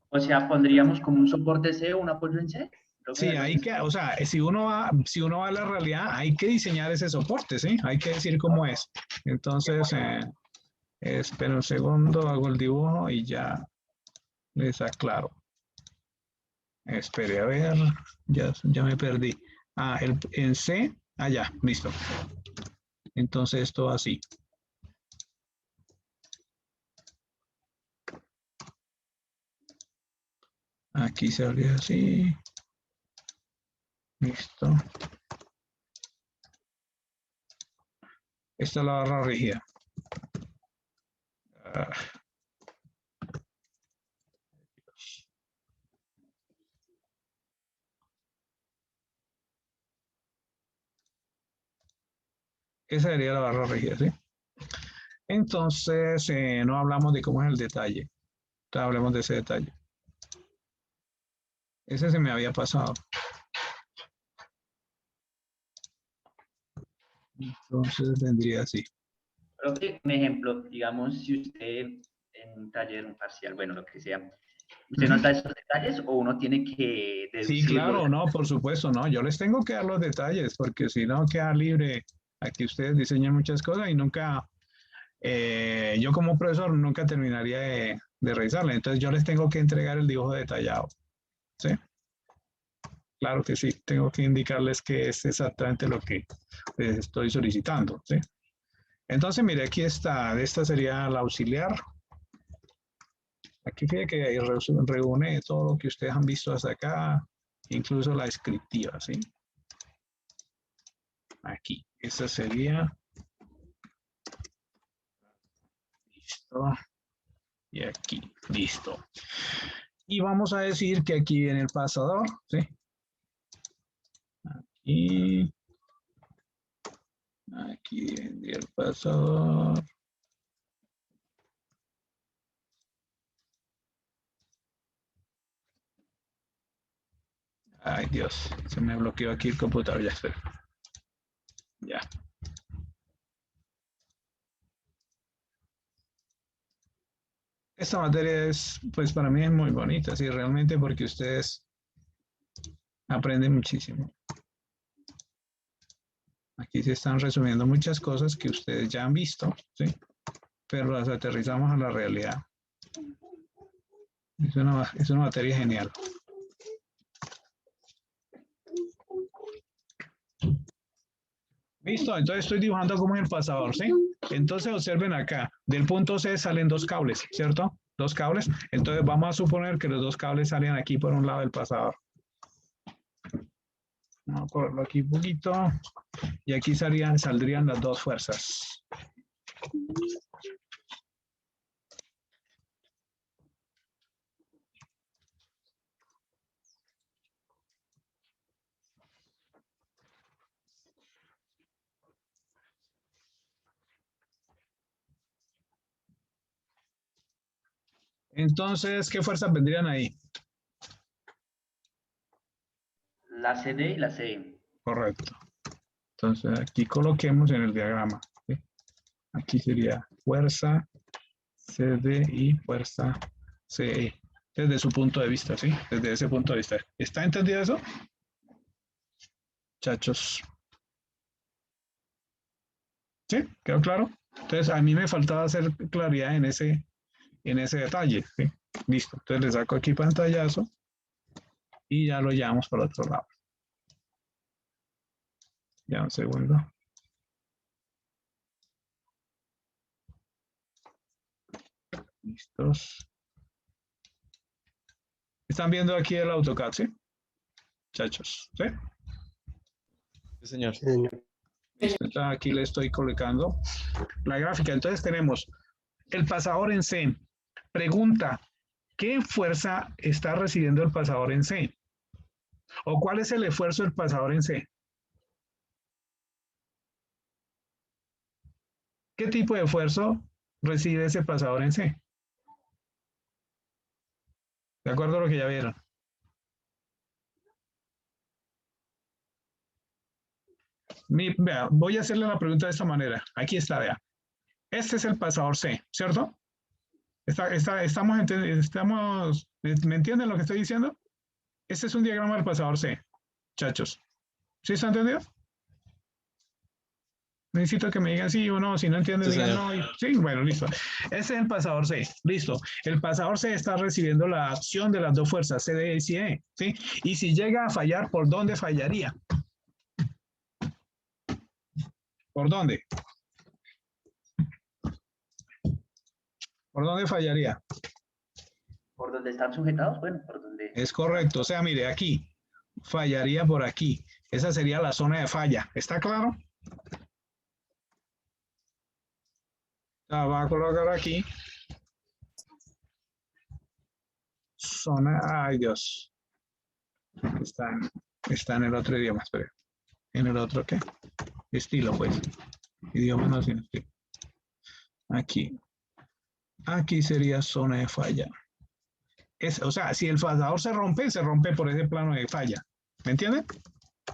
O sea, pondríamos como un soporte C o un apoyo en C. Sí, hay que, o sea, si uno va a la realidad, hay que diseñar ese soporte, ¿sí? Hay que decir cómo es. Entonces, espera un segundo, hago el dibujo y ya les aclaro. Espere, a ver, ya me perdí. Ah, en C, ya, listo. Entonces, esto así. Aquí se abre así. Listo. Esta es la barra rígida. Esa sería la barra rígida, ¿sí? Entonces, no hablamos de cómo es el detalle. Entonces, hablemos de ese detalle. Ese se me había pasado. Entonces, vendría así. Creo que un ejemplo, digamos, si usted en un taller, un parcial, bueno, lo que sea. ¿Usted nos da esos detalles o uno tiene que Sí, deducirlo? claro, no, por supuesto, no. Yo les tengo que dar los detalles porque si no queda libre a que ustedes diseñen muchas cosas y nunca, yo como profesor nunca terminaría de revisarla. Entonces yo les tengo que entregar el dibujo detallado. ¿Sí? Claro que sí, tengo que indicarles que es exactamente lo que les estoy solicitando. ¿Sí? Entonces, mire, aquí está, esta sería la auxiliar. Aquí fíjate que reúne todo lo que ustedes han visto hasta acá, incluso la descriptiva, ¿sí? Aquí, esta sería. Listo. Y aquí, listo. Y vamos a decir que aquí viene el pasador, ¿sí? Aquí. Aquí viene el pasador. Ay, Dios, se me bloqueó aquí el computador, ya espera. Ya. Esta materia es, pues para mí es muy bonita, sí, realmente porque ustedes aprenden muchísimo. Aquí se están resumiendo muchas cosas que ustedes ya han visto, ¿sí? Pero las aterrizamos a la realidad. Es una materia genial. Listo, entonces estoy dibujando como es el pasador, ¿sí? Entonces observen acá, del punto C salen dos cables, ¿cierto? Dos cables. Entonces vamos a suponer que los dos cables salen aquí por un lado del pasador. Vamos a ponerlo aquí un poquito. Y aquí saldrían las dos fuerzas. Entonces, ¿qué fuerzas vendrían ahí? La CD y la CE. Correcto. Entonces, aquí coloquemos en el diagrama, ¿sí? Aquí sería fuerza CD y fuerza CE. Desde su punto de vista, ¿sí? Desde ese punto de vista. ¿Está entendido eso? Muchachos. ¿Sí? ¿Quedó claro? Entonces, a mí me faltaba hacer claridad en ese detalle, ¿sí? Listo. Entonces, le saco aquí pantallazo y ya lo llevamos para otro lado. Ya un segundo. Listos. ¿Están viendo aquí el AutoCAD, sí? Muchachos, ¿sí? Sí, señor. Sí, señor. Entonces, aquí le estoy colocando la gráfica. Entonces tenemos el pasador en C. Pregunta, ¿qué fuerza está recibiendo el pasador en C? ¿O cuál es el esfuerzo del pasador en C? ¿Qué tipo de esfuerzo recibe ese pasador en C? De acuerdo a lo que ya vieron. Vea, voy a hacerle la pregunta de esta manera. Aquí está, vea. Este es el pasador C, ¿cierto? ¿Me entienden lo que estoy diciendo? Este es un diagrama del pasador C, muchachos. ¿Sí está entendido? Necesito que me digan sí o no. Si no entienden, Sí, digan señor. no. Sí, bueno, listo. Ese es el pasador C. Listo. El pasador C está recibiendo la acción de las dos fuerzas, CD y CE. ¿Sí? Y si llega a fallar, ¿por dónde fallaría? ¿Por dónde? ¿Por dónde fallaría? ¿Por donde están sujetados? Bueno, por donde... Es correcto. O sea, mire, aquí. Fallaría por aquí. Esa sería la zona de falla. ¿Está claro? La va a colocar aquí. Zona. Ay, Dios. Está en el otro idioma, espera. ¿En el otro qué? Estilo, pues. Idioma no sin estilo. Aquí. Aquí sería zona de falla. O sea, si el pasador se rompe por ese plano de falla. ¿Me entienden?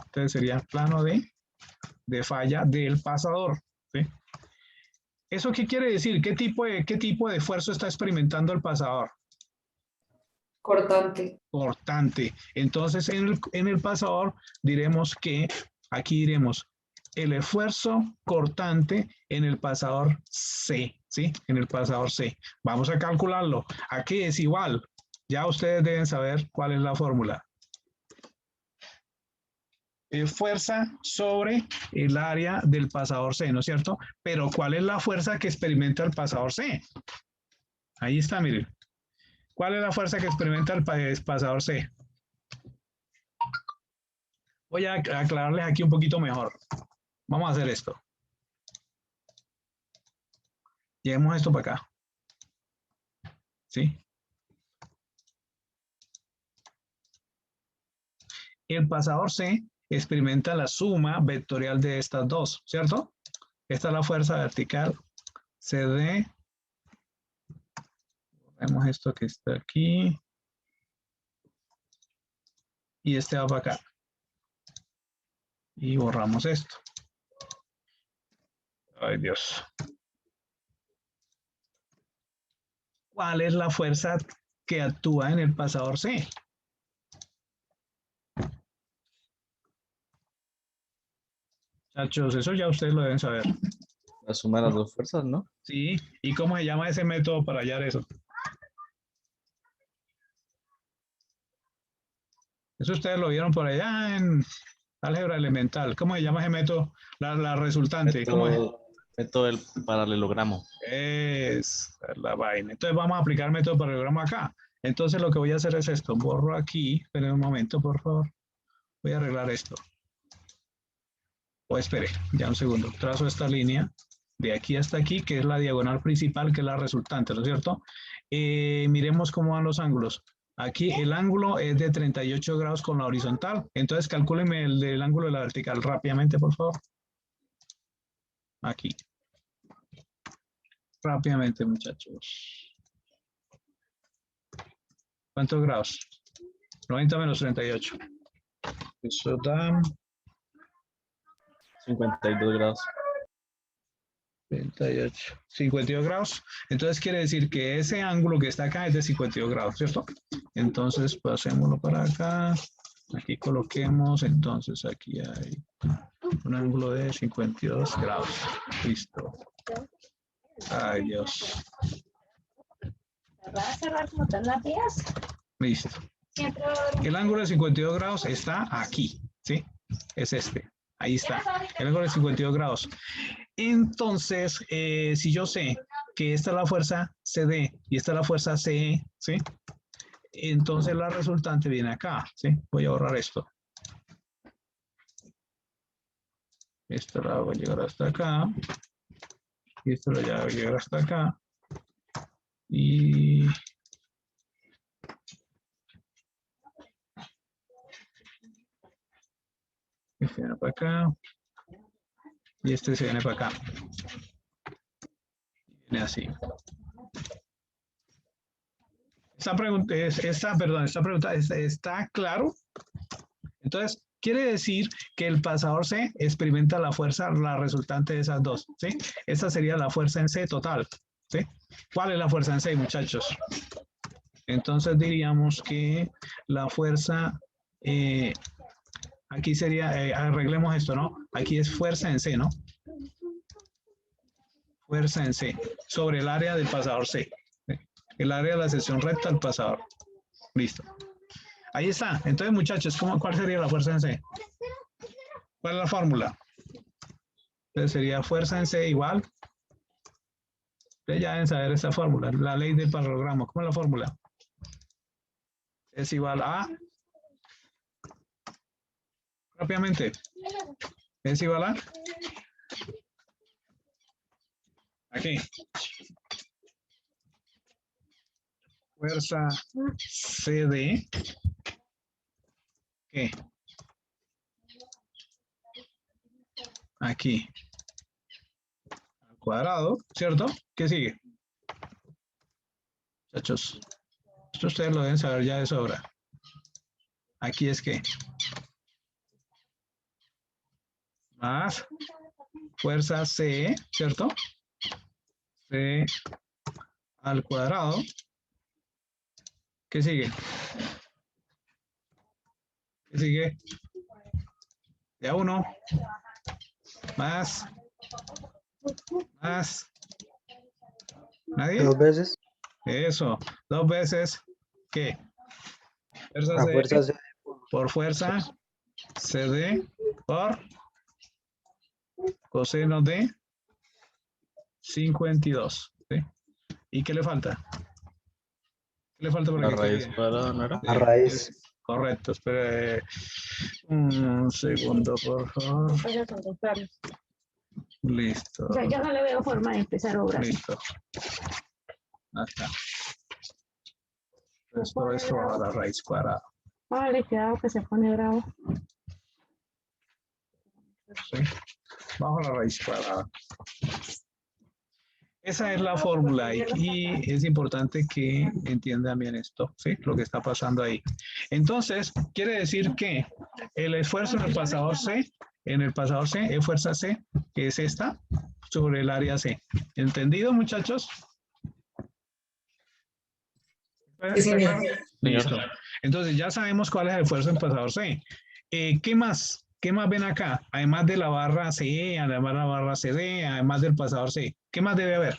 Entonces sería el plano de falla del pasador. ¿Sí? ¿Eso qué quiere decir? ¿Qué tipo de esfuerzo está experimentando el pasador? Cortante. Cortante. Entonces, en el pasador diremos que, aquí diremos, el esfuerzo cortante en el pasador C, ¿sí? En el pasador C. Vamos a calcularlo. Aquí es igual. Ya ustedes deben saber cuál es la fórmula. Fuerza sobre el área del pasador C, ¿no es cierto? Pero ¿cuál es la fuerza que experimenta el pasador C? Ahí está, miren. ¿Cuál es la fuerza que experimenta el pasador C? Voy a aclararles aquí un poquito mejor. Vamos a hacer esto. Llevemos esto para acá. ¿Sí? El pasador C experimenta la suma vectorial de estas dos, ¿cierto? Esta es la fuerza vertical CD. Vemos esto que está aquí. Y este va para acá. Y borramos esto. Ay, Dios. ¿Cuál es la fuerza que actúa en el pasador C? Muchachos, eso ya ustedes lo deben saber. La suma de las dos fuerzas, ¿no? Sí. ¿Y cómo se llama ese método para hallar eso? Eso ustedes lo vieron por allá en álgebra elemental. ¿Cómo se llama ese método? La resultante. ¿Cómo es? Método del paralelogramo. Es la vaina. Entonces vamos a aplicar método paralelogramo acá. Entonces lo que voy a hacer es esto. Borro aquí. Esperen un momento, por favor. Voy a arreglar esto. O espere, ya un segundo. Trazo esta línea de aquí hasta aquí, que es la diagonal principal, que es la resultante, ¿no es cierto? Miremos cómo van los ángulos. Aquí el ángulo es de 38 grados con la horizontal. Entonces calcúlenme el del ángulo de la vertical rápidamente, por favor. Aquí. Rápidamente, muchachos. ¿Cuántos grados? 90 menos 38. Eso da 52 grados. 38. 52 grados. Entonces quiere decir que ese ángulo que está acá es de 52 grados, ¿cierto? Entonces pasémoslo para acá. Aquí coloquemos, entonces aquí hay un ángulo de 52 grados. Listo. Ay, Dios. ¿Va a cerrar como tan las vías? Listo. Siempre El ángulo de 52 grados está aquí, ¿sí? Es este. Ahí está. El ángulo de 52 grados. Entonces, si yo sé que esta es la fuerza CD y esta es la fuerza CE, ¿sí? Entonces la resultante viene acá, ¿sí? Voy a borrar esto. Esto la voy a llegar hasta acá. Y esto lo voy a llegar hasta acá. Y... este viene para acá. Y este se viene para acá. Viene así. Esta pregunta, ¿está claro? Entonces, quiere decir que el pasador C experimenta la fuerza, la resultante de esas dos, ¿sí? Esa sería la fuerza en C total, ¿sí? ¿Cuál es la fuerza en C, muchachos? Entonces diríamos que la fuerza, aquí sería, arreglemos esto, ¿no? Aquí es fuerza en C, ¿no? Fuerza en C, sobre el área del pasador C. El área de la sección recta del pasador. Listo. Ahí está. Entonces, muchachos, ¿cuál sería la fuerza en C? ¿Cuál es la fórmula? Entonces sería fuerza en C igual. Ustedes ya deben saber esta fórmula, la ley del paralelogramo. ¿Cómo es la fórmula? Es igual a... Rápidamente. Es igual a... Aquí. Fuerza CD. ¿Qué? Aquí. Al cuadrado, ¿cierto? ¿Qué sigue? Muchachos, esto ustedes lo deben saber ya de sobra. Aquí es que más fuerza C, ¿cierto? C al cuadrado. ¿Qué sigue? ¿Qué sigue? De a 1. Más. Más. ¿Nadie? 2 veces. Eso. 2 veces. ¿Qué? Fuerza A C fuerza C. por fuerza. CD por coseno de 52. ¿Sí? ¿Y qué le falta? ¿Qué le falta para La que raíz quede? cuadrada, ¿no era? La raíz. Correcto, espere un segundo, por favor. Vaya con los planos. Listo, O sea, yo no le veo forma de empezar obras. listo. Acá. Esto es a la raíz cuadrada. Vale, cuidado que se pone bravo. ¿Sí? Bajo la raíz cuadrada. Esa es la fórmula y es importante que entiendan bien esto, ¿sí? Lo que está pasando ahí. Entonces, quiere decir que el esfuerzo en el pasador C, es fuerza C, que es esta, sobre el área C. ¿Entendido, muchachos? Sí, señor. Listo. Entonces, ya sabemos cuál es el esfuerzo en pasador C. ¿Qué más? ¿Qué más ven acá? Además de la barra C, además de la barra CD, además del pasador C. ¿Qué más debe haber?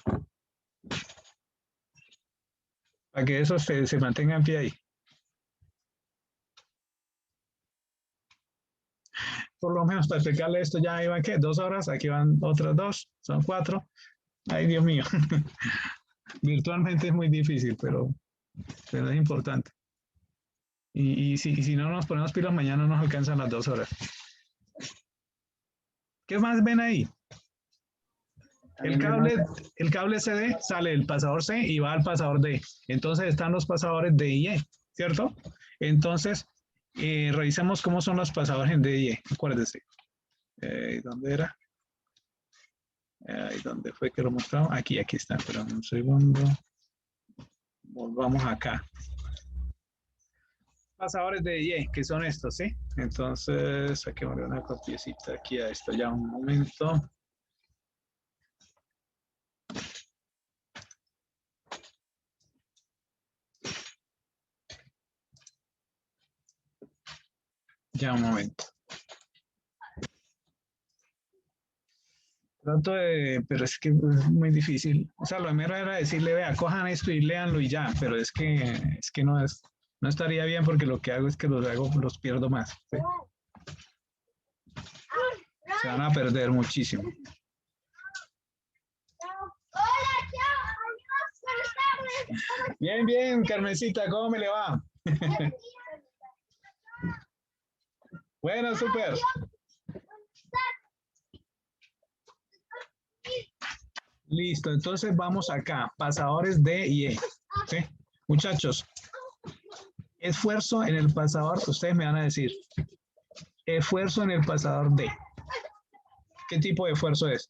Para que eso se mantenga en pie ahí. Por lo menos para explicarle esto ya iban, ¿qué? 2 horas, aquí van otras 2, son 4. Ay, Dios mío. Virtualmente es muy difícil, pero es importante. Y si no nos ponemos pilas, mañana nos alcanzan las 2 horas. ¿Qué más ven ahí? El cable CD sale del pasador C y va al pasador D. Entonces están los pasadores D y E, ¿cierto? Entonces, revisemos cómo son los pasadores en D y E. Acuérdense. ¿Dónde era? ¿Dónde fue que lo mostramos? Aquí está. Espera un segundo. Volvamos acá. Pasadores de Y, que son estos, ¿sí? Entonces, saquemos una copiecita aquí a esto ya un momento. Ya un momento. Trato de, pero es que es muy difícil. O sea, lo primero era decirle, vea, cojan esto y léanlo y ya, pero es que no estaría bien porque lo que hago es que los pierdo más. ¿Sí? Se van a perder muchísimo. Bien, bien, Carmencita, ¿cómo me le va? Bueno, súper. Listo, entonces vamos acá, pasadores D y E. ¿Sí? Muchachos, esfuerzo en el pasador, ustedes me van a decir, esfuerzo en el pasador D. ¿Qué tipo de esfuerzo es?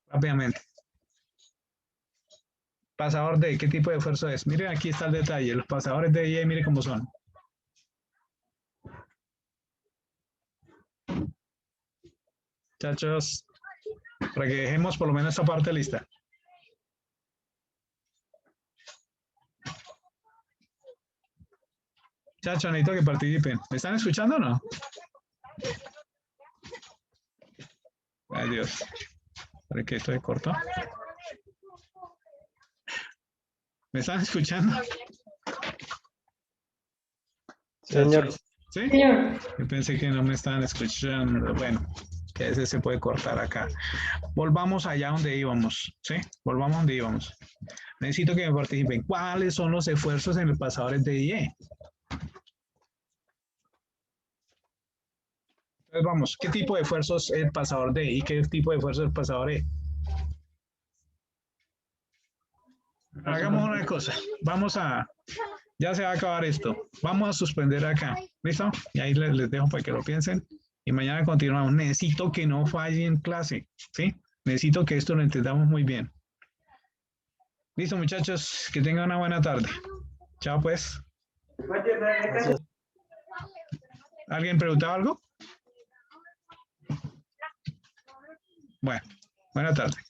Rápidamente. Pasador D, ¿qué tipo de esfuerzo es? Miren, aquí está el detalle, los pasadores D y E, miren cómo son. Muchachos, para que dejemos por lo menos esta parte lista. Muchachos, necesito que participen. ¿Me están escuchando o no? Ay, Dios. ¿Para qué estoy corto? ¿Me están escuchando? Señor. ¿Sí? Señor. Yo pensé que no me estaban escuchando. Bueno, que ese se puede cortar acá. Volvamos allá donde íbamos, ¿sí? Volvamos donde íbamos. Necesito que me participen. ¿Cuáles son los esfuerzos en el pasadores de IE? Entonces vamos, ¿qué tipo de esfuerzos es el pasador D y qué tipo de esfuerzo es el pasador E? Hagamos una cosa. Ya se va a acabar esto. Vamos a suspender acá. ¿Listo? Y ahí les dejo para que lo piensen. Y mañana continuamos. Necesito que no fallen clase. ¿Sí? Necesito que esto lo entendamos muy bien. Listo, muchachos. Que tengan una buena tarde. Chao, pues. Gracias. ¿Alguien preguntaba algo? Bueno, Buena tarde.